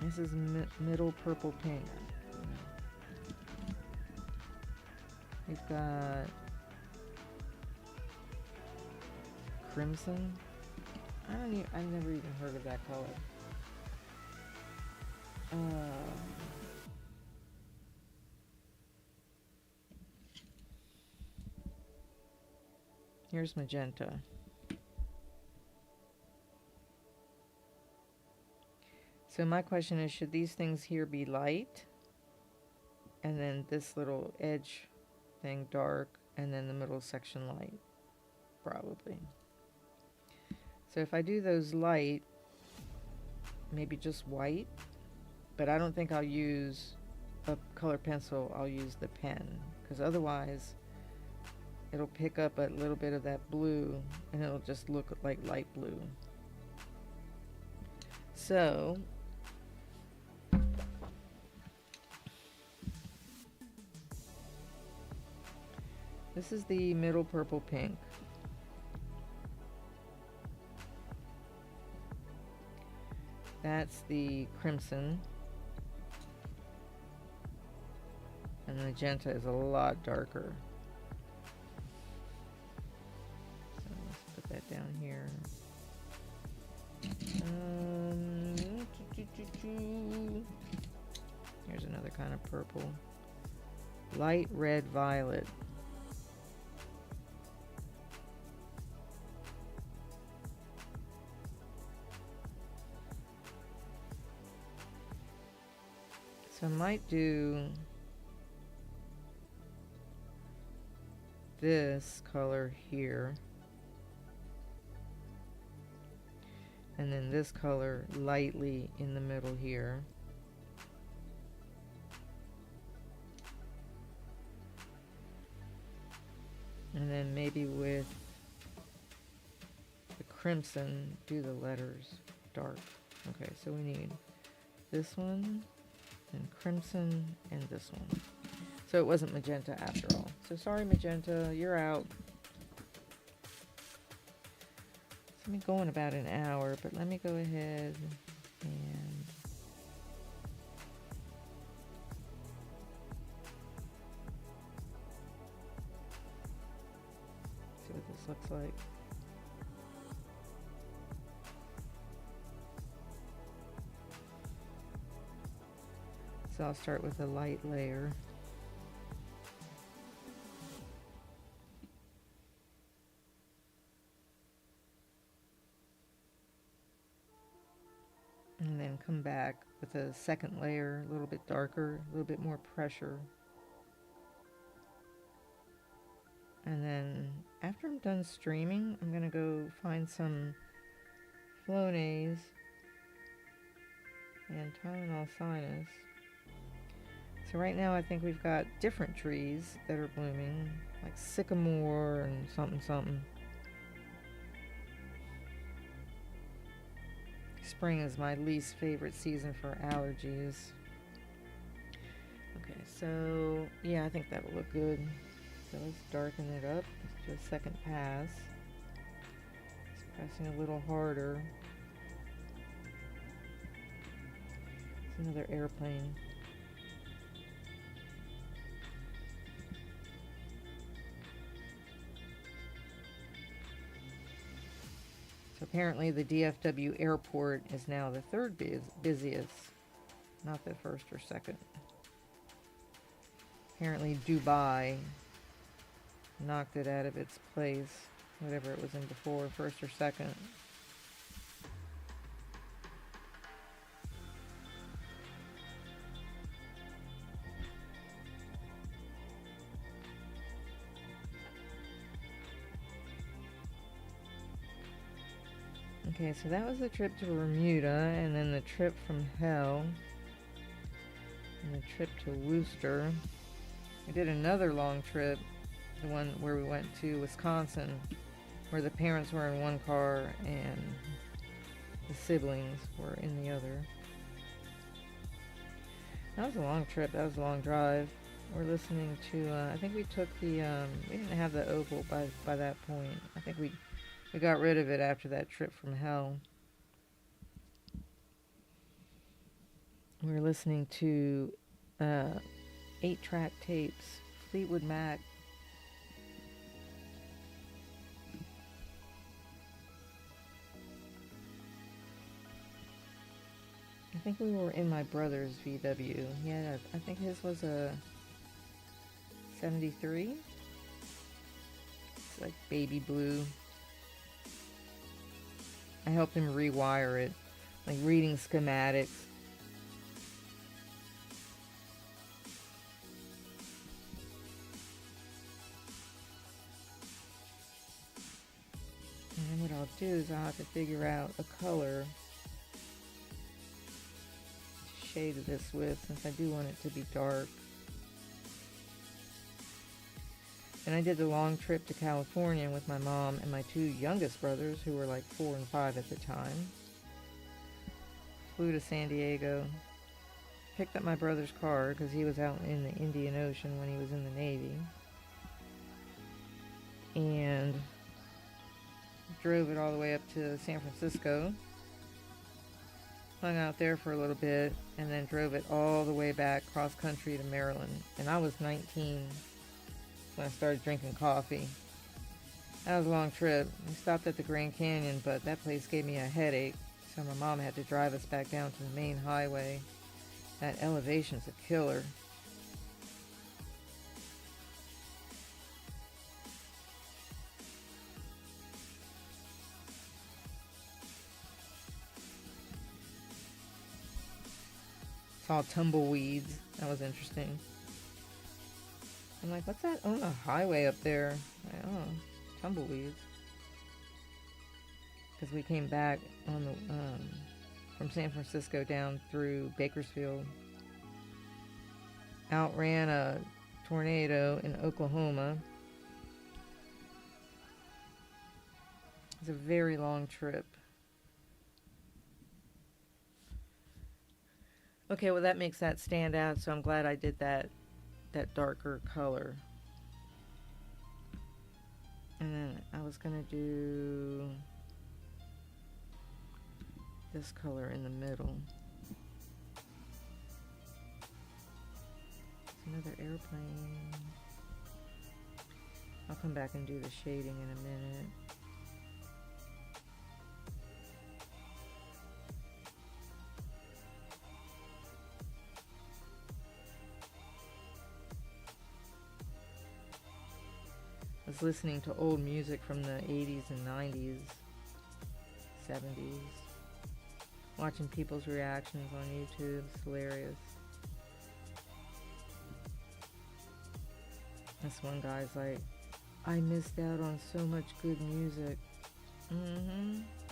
this is middle purple pink. We've got crimson. I've never even heard of that color. Here's magenta. So my question is, should these things here be light? And then this little edge thing dark, and then the middle section light? Probably. So if I do those light, maybe just white, but I don't think I'll use a color pencil, I'll use the pen, because otherwise it'll pick up a little bit of that blue and it'll just look like light blue. So this is the middle purple pink. That's the crimson. And the magenta is a lot darker. So let's put that down here. Here's another kind of purple. Light red violet. So I might do this color here, and then this color lightly in the middle here. And then maybe with the crimson, do the letters dark. Okay, so we need this one, and crimson, and this one. So it wasn't magenta after all. So sorry, magenta, you're out. It's been going about an hour, but let me go ahead and see what this looks like. So I'll start with a light layer. And then come back with a second layer, a little bit darker, a little bit more pressure. And then after I'm done streaming, I'm gonna go find some Flonase and Tylenol sinus. So right now I think we've got different trees that are blooming, like sycamore and something something. Spring is my least favorite season for allergies. Okay, so yeah, I think that'll look good. So let's darken it up. Let's do a second pass. Just pressing a little harder. It's another airplane. So apparently the DFW airport is now the third busiest, not the first or second. Apparently Dubai knocked it out of its place, whatever it was in before, first or second. Okay, so that was the trip to Bermuda, and then the trip from hell, and the trip to Worcester. We did another long trip, the one where we went to Wisconsin, where the parents were in one car and the siblings were in the other. That was a long trip. That was a long drive. We're listening to, I think we took the, we didn't have the Opal by that point. I think we got rid of it after that trip from hell. We were listening to 8-track tapes, Fleetwood Mac. I think we were in my brother's VW. Yeah, I think his was a 73. It's like baby blue. I helped him rewire it, like reading schematics. And then what I'll do is I'll have to figure out a color to shade this with, since I do want it to be dark. And I did the long trip to California with my mom and my 2 youngest brothers, who were like 4 and 5 at the time. Flew to San Diego, picked up my brother's car because he was out in the Indian Ocean when he was in the Navy, and drove it all the way up to San Francisco, hung out there for a little bit, and then drove it all the way back cross country to Maryland. And I was 19 when I started drinking coffee. That was a long trip. We stopped at the Grand Canyon, but that place gave me a headache, so my mom had to drive us back down to the main highway. That elevation's a killer. Saw tumbleweeds. That was interesting. I'm like, what's that on the highway up there? Like, oh, tumbleweeds. Because we came back on the from San Francisco down through Bakersfield. Outran a tornado in Oklahoma. It's a very long trip. Okay, well that makes that stand out, so I'm glad I did that darker color. And then I was gonna do this color in the middle. It's another airplane. I'll come back and do the shading in a minute. I was listening to old music from the 80s and 90s, 70s. Watching people's reactions on YouTube. It's hilarious. This one guy's like, I missed out on so much good music.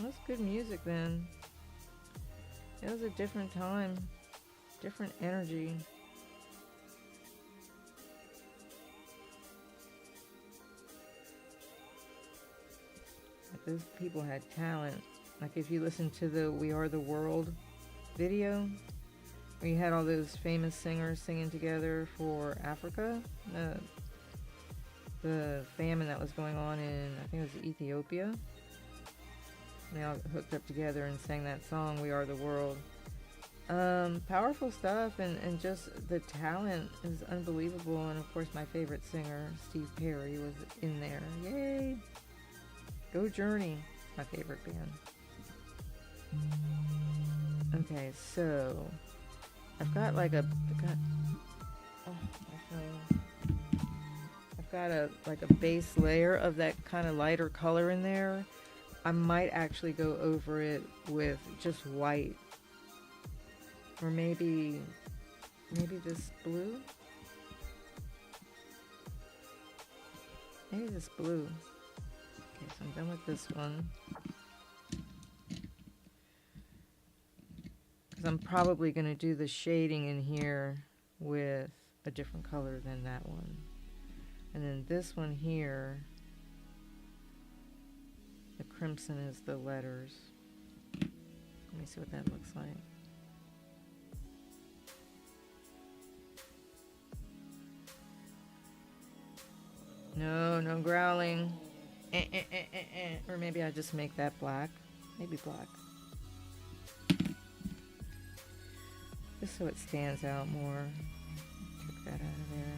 That's good music then. It was a different time, different energy. Those people had talent. Like if you listen to the We Are the World video, where you had all those famous singers singing together for Africa, the famine that was going on in, I think it was Ethiopia. And they all hooked up together and sang that song, We Are the World. Powerful stuff, and just the talent is unbelievable. And of course my favorite singer, Steve Perry, was in there. Yay! Go Journey, my favorite band. Okay, so I've got like a, I've got a base layer of that kind of lighter color in there. I might actually go over it with just white, or maybe this blue. Maybe this blue. Okay, so I'm done with this one. I'm probably going to do the shading in here with a different color than that one. And then this one here, the crimson is the letters. Let me see what that looks like. No, no growling. Or maybe I just make that black. Maybe black. Just so it stands out more. Take that out of there.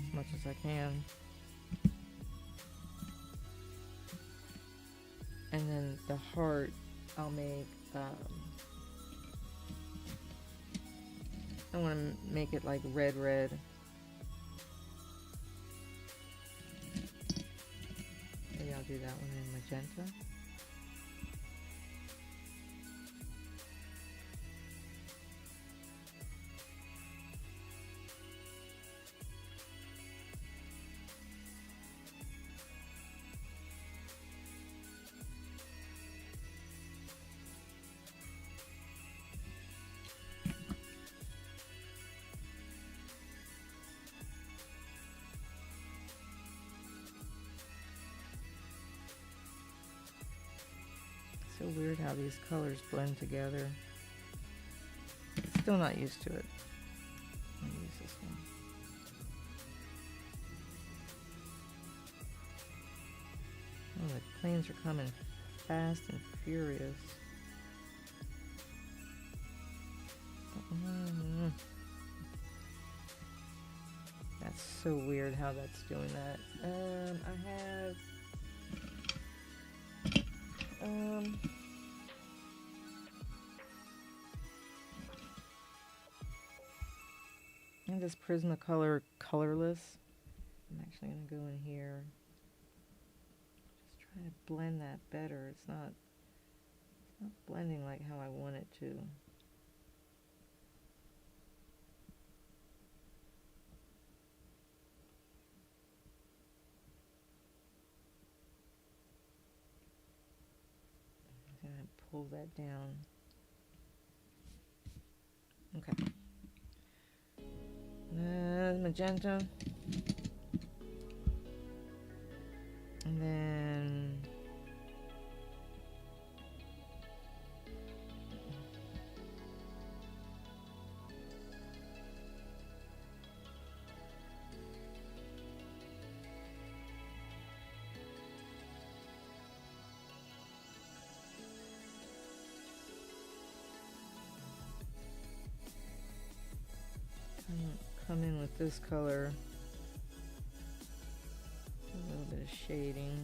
As much as I can. And then the heart, I'll make, I want to make it like red. Maybe I'll do that one in magenta. So weird how these colors blend together. Still not used to it. I'll use this one. Oh, the planes are coming fast and furious. That's so weird how that's doing that. I have this Prismacolor colorless. I'm actually going to go in here. Just try to blend that better. It's not blending like how I want it to. I'm going to pull that down. Okay. Magenta. And then come in with this color, a little bit of shading.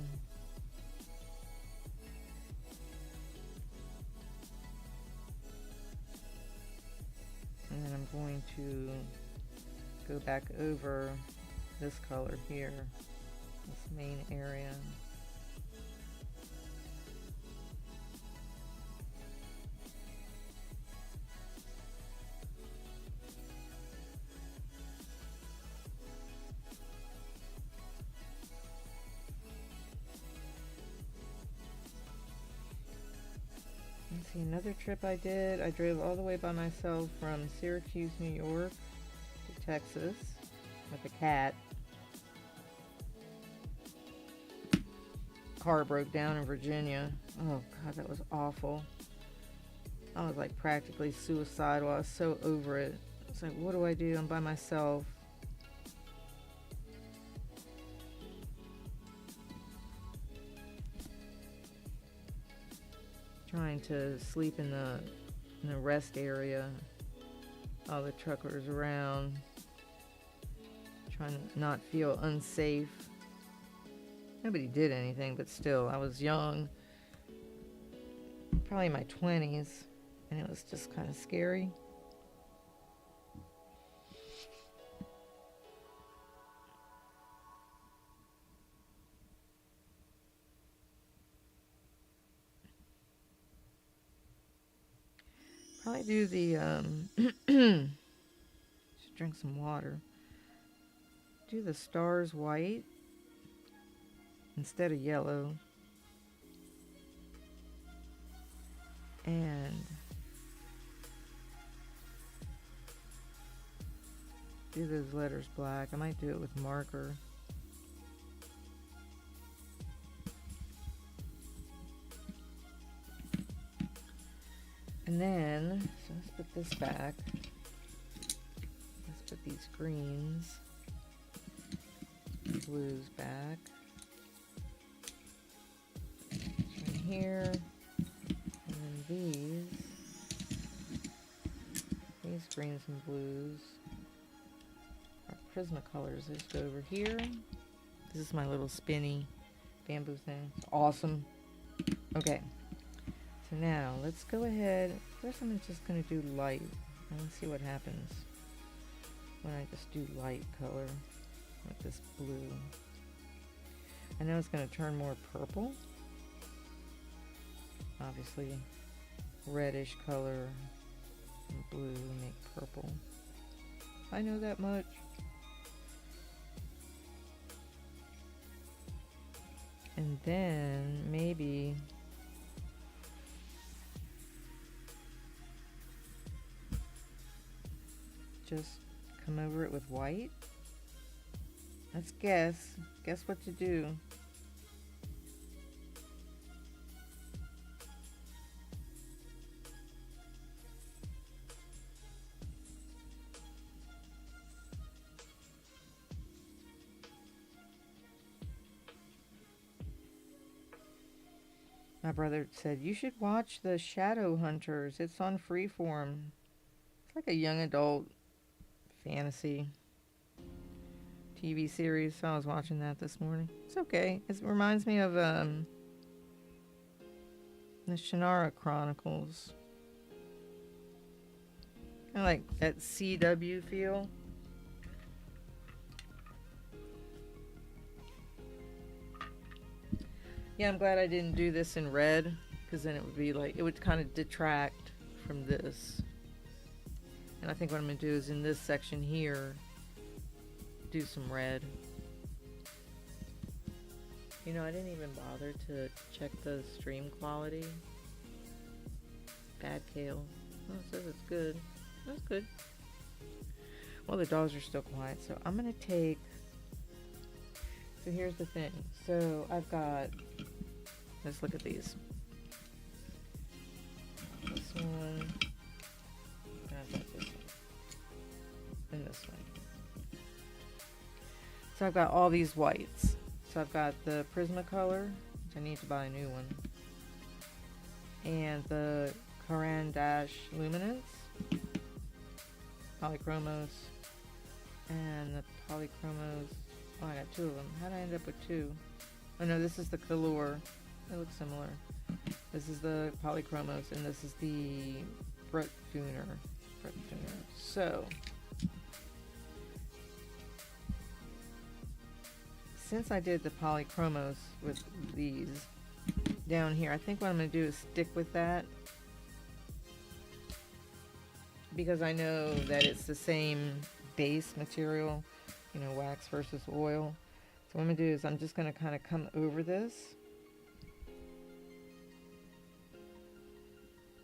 And then I'm going to go back over this color here, this main area. See, another trip I did, I drove all the way by myself from Syracuse, New York to Texas with a cat. Car broke down in Virginia. Oh God, that was awful. I was like practically suicidal. I was so over it. It's like, what do I do? I'm by myself. Trying to sleep in the rest area. All the truckers around. Trying to not feel unsafe. Nobody did anything, but still, I was young. Probably in my 20s, and it was just kind of scary. Probably do the, should drink some water. Do the stars white instead of yellow. And do those letters black. I might do it with marker. And then, so let's put this back. Let's put these greens, blues back. Right here. And then these greens and blues are Prismacolors. Let's go over here. This is my little spinny bamboo thing. It's awesome. Okay. So now let's go ahead. First I'm just going to do light. And let's see what happens when I just do light color with this blue. I know it's going to turn more purple. Obviously reddish color and blue make purple. I know that much. And then maybe just come over it with white. Let's guess. Guess what to do. My brother said, you should watch the Shadow Hunters. It's on Freeform. It's like a young adult fantasy TV series. So I was watching that this morning. It's okay. It reminds me of the Shannara Chronicles. Kind of like that CW feel. Yeah, I'm glad I didn't do this in red, because then it would be like, it would kind of detract from this. And I think what I'm going to do is in this section here, do some red. You know, I didn't even bother to check the stream quality. Bad Kale. Oh, it says it's good. That's good. Well, the dogs are still quiet, so I'm going to take... So here's the thing. So I've got... Let's look at these. This one. I've got this one. And this one. So I've got all these whites. So I've got the Prismacolor, which I need to buy a new one. And the Caran Dash Luminance. Polychromos. And the Polychromos. Oh, I got two of them. How did I end up with two? Oh no, this is the Color. They look similar. This is the Polychromos, and this is the Bruttuner. So, since I did the Polychromos with these down here, I think what I'm going to do is stick with that, because I know that it's the same base material, you know, wax versus oil. So what I'm going to do is I'm just going to kind of come over this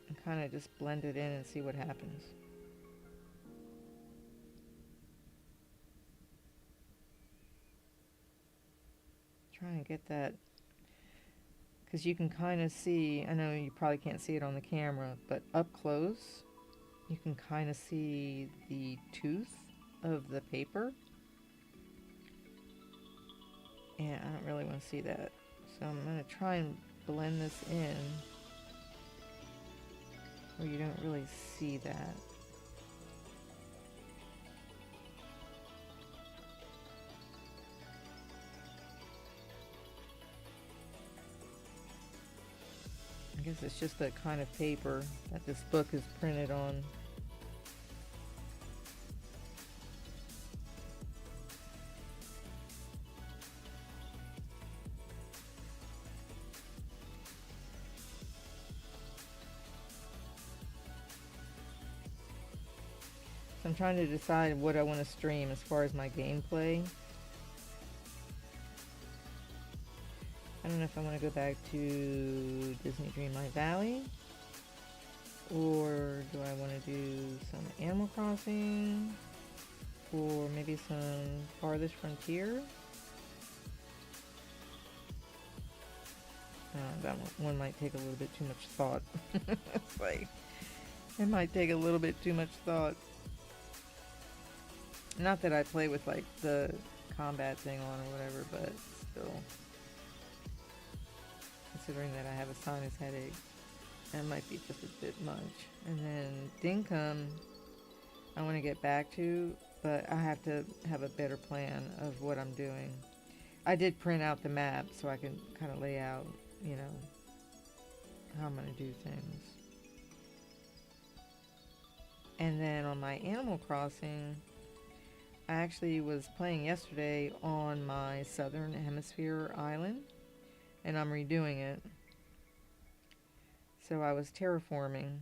and kind of just blend it in and see what happens. Trying to get that, because you can kind of see, I know you probably can't see it on the camera, but up close you can kind of see the tooth of the paper, and I don't really want to see that, so I'm going to try and blend this in where you don't really see that. I guess it's just the kind of paper that this book is printed on. I'm trying to decide what I want to stream as far as my gameplay. I don't know if I want to go back to Disney Dreamlight Valley, or do I want to do some Animal Crossing, for maybe some Farthest Frontier. That one might take a little bit too much thought. It's like, it might take a little bit too much thought. Not that I play with like the combat thing on or whatever, but still. Considering that I have a sinus headache, that might be just a bit much. And then Dinkum, I want to get back to, but I have to have a better plan of what I'm doing. I did print out the map so I can kind of lay out, you know, how I'm going to do things. And then on my Animal Crossing, I actually was playing yesterday on my Southern Hemisphere island, and I'm redoing it. So I was terraforming,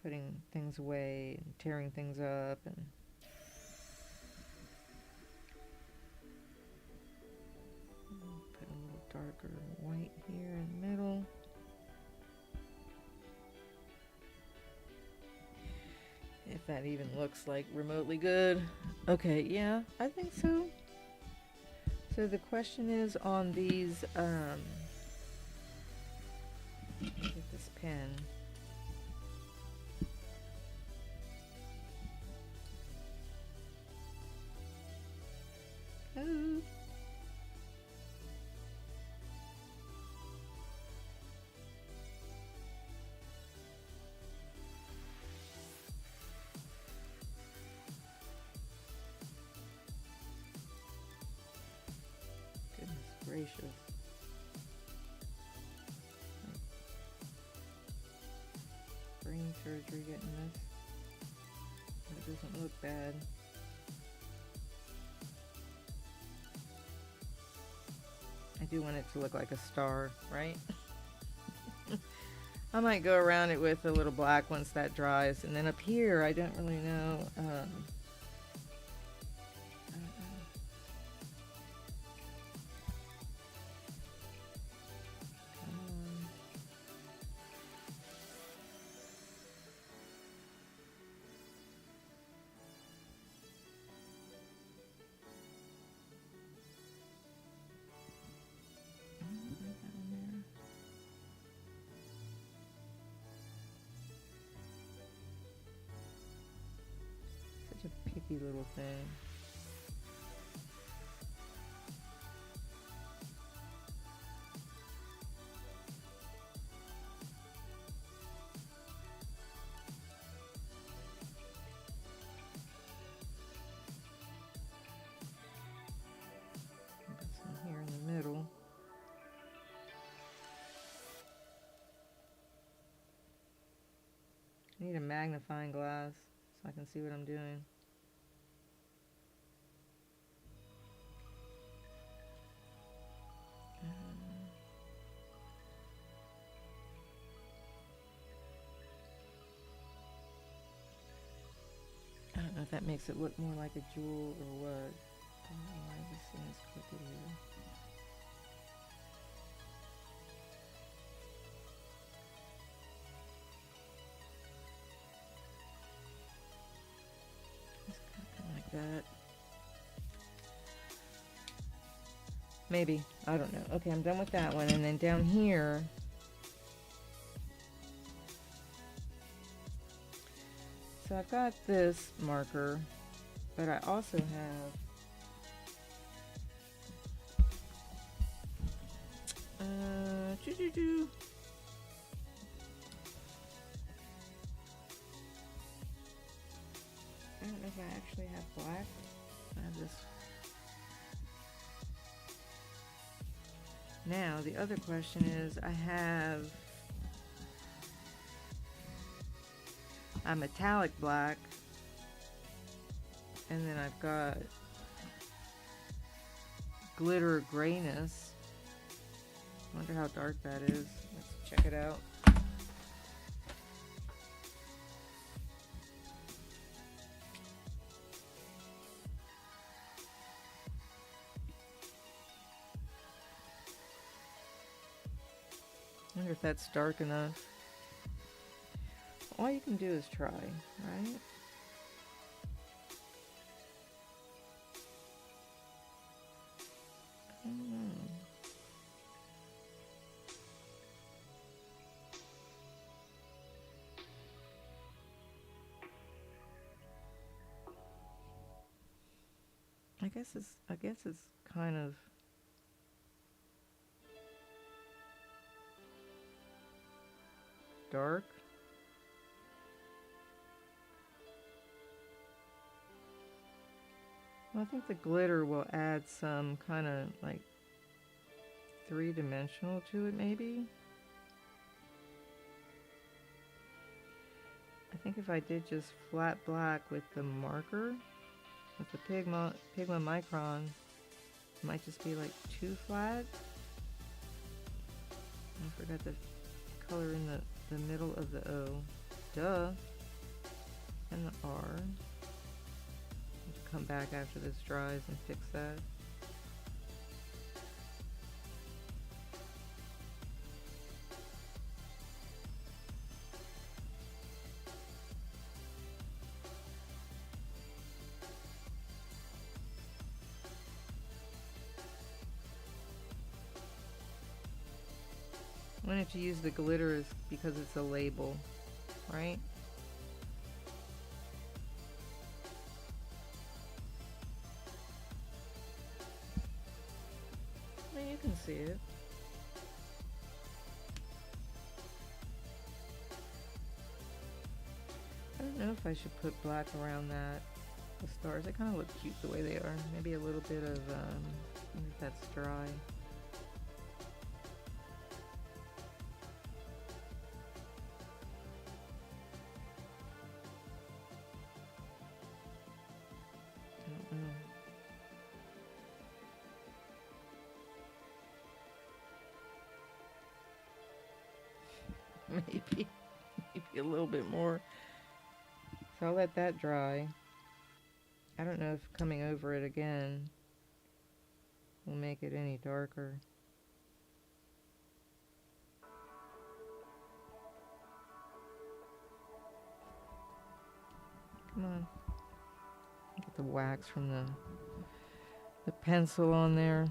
putting things away and tearing things up, and put a little darker white here in the middle. If that even looks like remotely good. Okay, yeah, I think so. So the question is on these, get this pen. Oh. Gracious. Brain surgery getting this. It doesn't look bad. I do want it to look like a star, right? I might go around it with a little black once that dries. And then up here, I don't really know. Such a picky little thing. Put some here in the middle. I need a magnifying glass so I can see what I'm doing. I don't know if that makes it look more like a jewel or what. I don't know why this thing is crooked here. Like that. Maybe. I don't know. Okay, I'm done with that one. And then down here, so I've got this marker, but I also have I don't know if I actually have black. I have this. Now, the other question is, I have a metallic black, and then I've got glitter grayness. I wonder how dark that is. Let's check it out. I wonder if that's dark enough. All you can do is try, right? I guess it's kind of dark. Well, I think the glitter will add some kind of like three-dimensional to it, maybe. I think if I did just flat black with the marker, with the Pigma Micron, it might just be like too flat. I forgot the color in the middle of the O. Duh. And the R. Come back after this dries and fix that. I wanted to use the glitter is because it's a label, right? I mean, you can see it. I don't know if I should put black around that. The stars, they kind of look cute the way they are. Maybe a little bit of, I think that's dry. Maybe a little bit more. So I'll let that dry. I don't know if coming over it again will make it any darker. Come on. Get the wax from the pencil on there.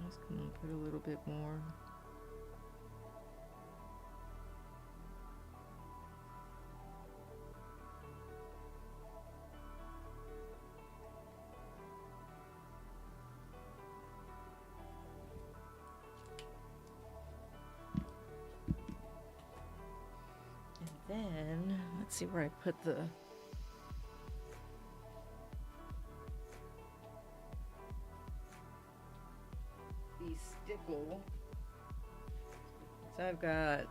Just gonna put a little bit more. And then, let's see where I put the stickle. So I've got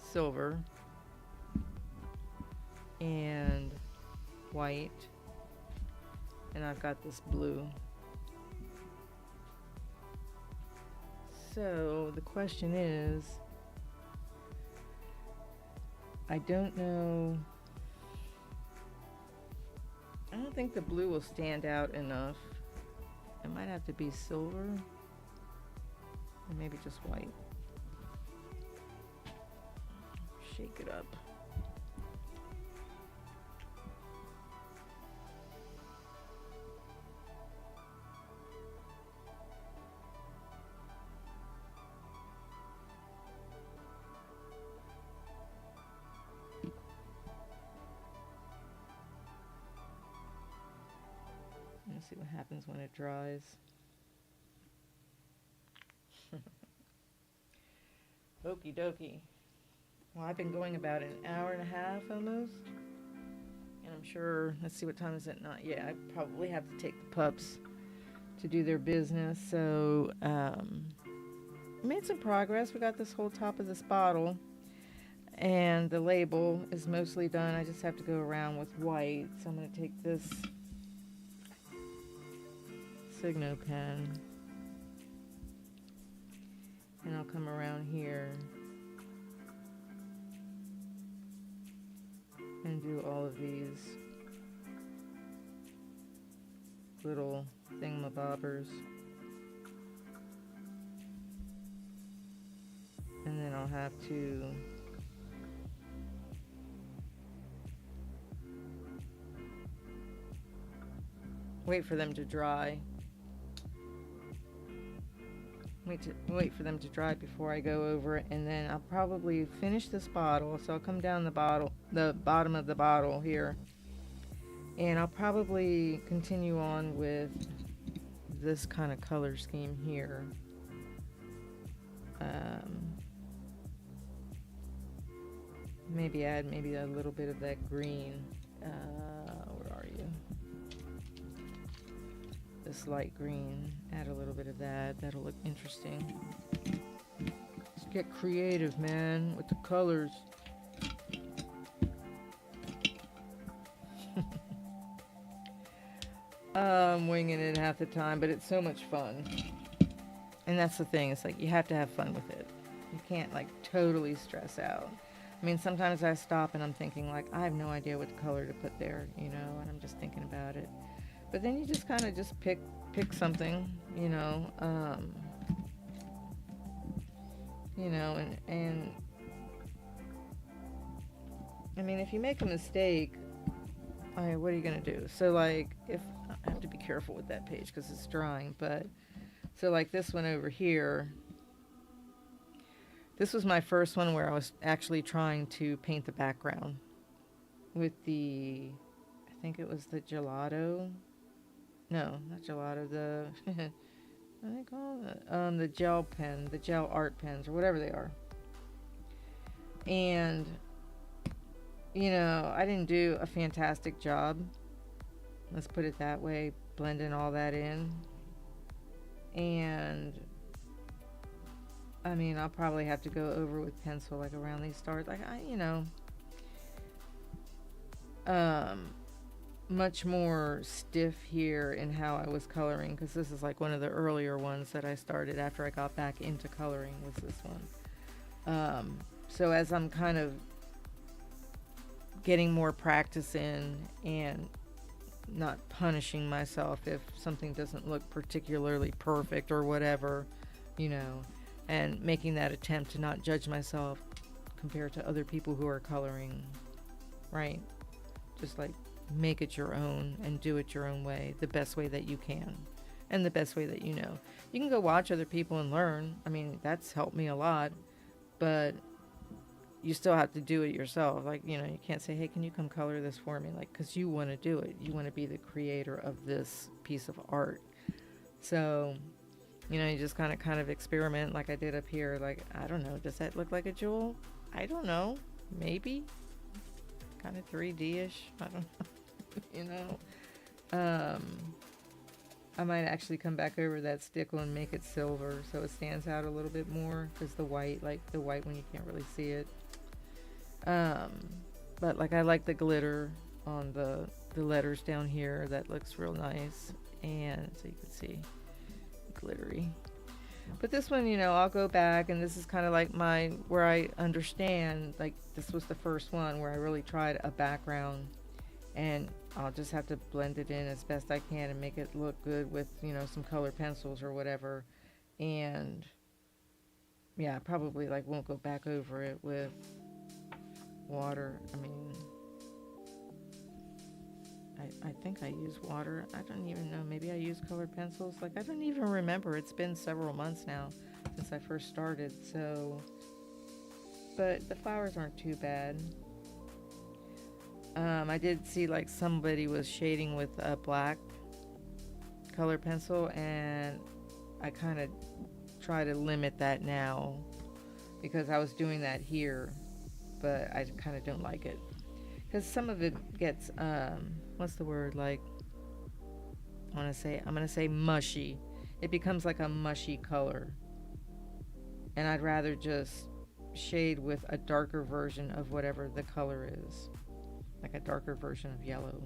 silver and white, and I've got this blue. So the question is, I don't know. I don't think the blue will stand out enough. It might have to be silver, or maybe just white. Shake it up. Let's see what happens when it dries. Okie dokie. Well, I've been going about an hour and a half almost. And I'm sure, let's see, what time is it? Not yet. I probably have to take the pups to do their business. So, made some progress. We got this whole top of this bottle. And the label is mostly done. I just have to go around with white. So I'm going to take this Signo pen. And I'll come around here and do all of these little thingamabobbers. And then I'll have to wait for them to dry. wait for them to dry before I go over it, and then I'll probably finish this bottle. So I'll come down the bottom of the bottle here, and I'll probably continue on with this kind of color scheme here. Maybe add a little bit of that green. Where are you? This light green. Add a little bit of that. That'll look interesting. Let's get creative, man, with the colors. I'm winging it half the time, but it's so much fun. And that's the thing. It's like you have to have fun with it. You can't like totally stress out. I mean, sometimes I stop and I'm thinking like, I have no idea what color to put there, you know, and I'm just thinking about it. But then you just kind of just pick something, you know, and I mean, if you make a mistake, what are you gonna do? So like, if I have to be careful with that page because it's drying, but so like this one over here. This was my first one where I was actually trying to paint the background with I think it was the gelato. No, not gelato, what do they call it? The gel pen, the gel art pens, or whatever they are. And, you know, I didn't do a fantastic job. Let's put it that way, blending all that in. And I mean, I'll probably have to go over with pencil, like around these stars. Like, much more stiff here in how I was coloring, because this is like one of the earlier ones that I started after I got back into coloring, was this one. So as I'm kind of getting more practice in and not punishing myself if something doesn't look particularly perfect or whatever, you know, and making that attempt to not judge myself compared to other people who are coloring, right? Just like make it your own and do it your own way, the best way that you can and the best way that you know. You can go watch other people and learn. I mean, that's helped me a lot, but you still have to do it yourself. Like, you know, you can't say, hey, can you come color this for me? Like, because you want to do it. You want to be the creator of this piece of art. So, you know, you just kind of experiment like I did up here. Like, I don't know, does that look like a jewel? I don't know. Maybe. Kind of 3D-ish. I don't know. You know. I might actually come back over that stickle and make it silver so it stands out a little bit more, because the white when you can't really see it. But like I like the glitter on the letters down here. That looks real nice. And so you can see glittery. But this one, you know, I'll go back, and this is kind of like where I understand, like this was the first one where I really tried a background, and I'll just have to blend it in as best I can and make it look good with, you know, some color pencils or whatever. And yeah, probably like won't go back over it with water. I mean, I think I use water. I don't even know. Maybe I use colored pencils. Like, I don't even remember. It's been several months now since I first started. So, but the flowers aren't too bad. I did see like somebody was shading with a black color pencil, and I kind of try to limit that now because I was doing that here, but I kind of don't like it because some of it gets what's the word, like I'm gonna say mushy. It becomes like a mushy color, and I'd rather just shade with a darker version of whatever the color is, like a darker version of yellow,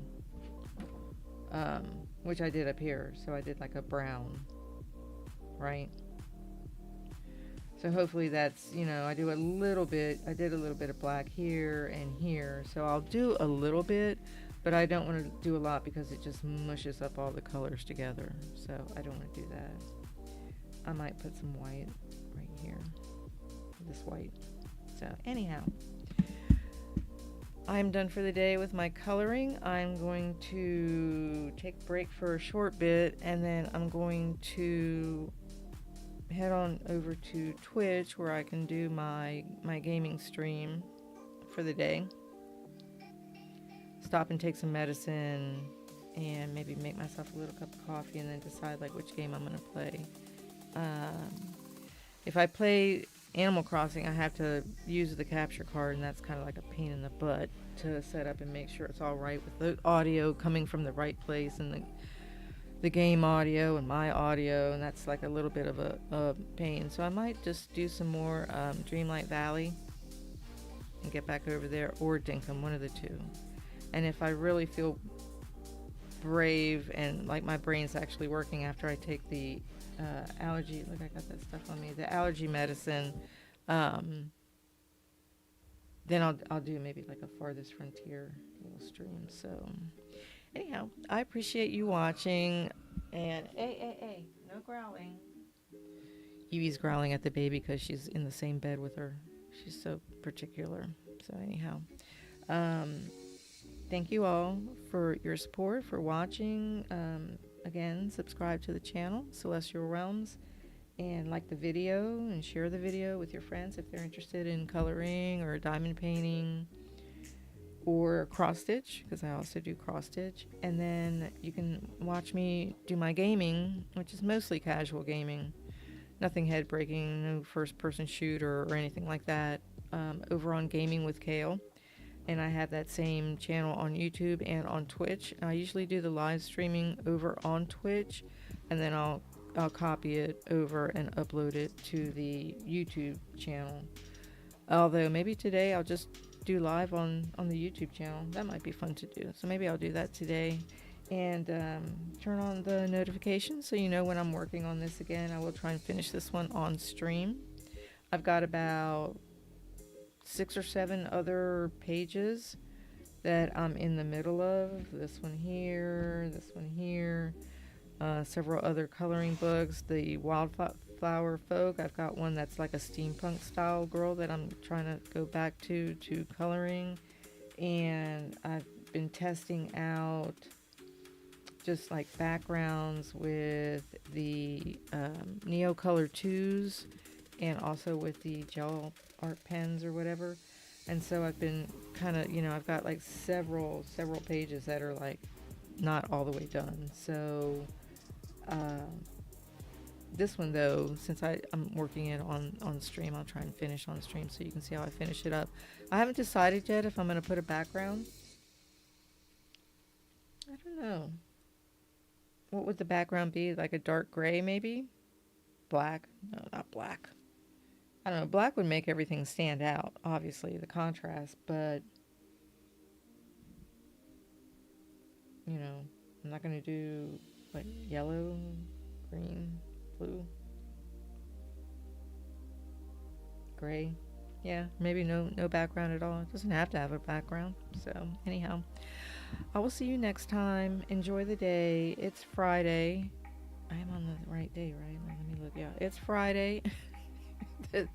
which I did up here. So I did like a brown, right? So hopefully that's, you know, I did a little bit of black here and here. So I'll do a little bit, but I don't want to do a lot because it just mushes up all the colors together. So I don't want to do that. I might put some white right here, this white. So anyhow, I'm done for the day with my coloring. I'm going to take a break for a short bit, and then I'm going to head on over to Twitch where I can do my gaming stream for the day. Stop and take some medicine and maybe make myself a little cup of coffee and then decide like which game I'm going to play. If I play Animal Crossing, I have to use the capture card, and that's kind of like a pain in the butt to set up and make sure it's all right with the audio coming from the right place and the game audio and my audio, and that's like a little bit of a pain. So I might just do some more Dreamlight Valley and get back over there, or Dinkum, one of the two. And if I really feel brave and like my brain's actually working after I take the allergy, look, I got that stuff on me, the allergy medicine, then I'll do maybe like a Farthest Frontier little stream. So anyhow, I appreciate you watching, and hey, no growling. Evie's growling at the baby because she's in the same bed with her. She's so particular. So anyhow, thank you all for your support, for watching. Again, subscribe to the channel, Celestial Realms, and like the video and share the video with your friends if they're interested in coloring or diamond painting or cross stitch, because I also do cross stitch. And then you can watch me do my gaming, which is mostly casual gaming, nothing head breaking, no first person shooter or anything like that, over on Gaming with Kale. And I have that same channel on YouTube and on Twitch. I usually do the live streaming over on Twitch, and then I'll copy it over and upload it to the YouTube channel. Although maybe today I'll just do live on the YouTube channel. That might be fun to do. So maybe I'll do that today, and turn on the notifications so you know when I'm working on this again. I will try and finish this one on stream. I've got about 6 or 7 other pages that I'm in the middle of. This one here, several other coloring books. The Wildflower Folk, I've got one that's like a steampunk style girl that I'm trying to go back to coloring. And I've been testing out just like backgrounds with the Neocolor 2s and also with the gel art pens or whatever. And so I've been kind of, I've got like several pages that are like not all the way done. So this one though, since I'm working it on stream, I'll try and finish on stream so you can see how I finish it up. I haven't decided yet if I'm going to put a background. I don't know. What would the background be? Like a dark gray maybe? Black? No, not black. I don't know, black would make everything stand out, obviously, the contrast, but, I'm not going to do, like, yellow, green, blue, gray. Yeah, maybe no background at all. It doesn't have to have a background. So, anyhow, I will see you next time. Enjoy the day. It's Friday. I am on the right day, right? Let me look. Yeah, it's Friday. The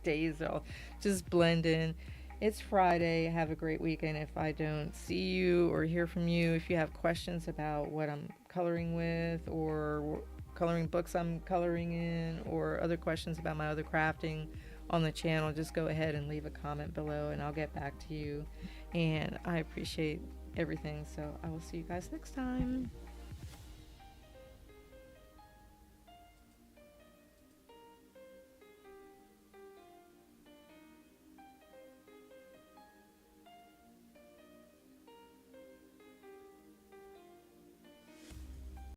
days all just blend in. It's Friday. Have a great weekend. If I don't see you or hear from you, if you have questions about what I'm coloring with or coloring books I'm coloring in, or other questions about my other crafting on the channel, just go ahead and leave a comment below and I'll get back to you. And I appreciate everything. So I will see you guys next time.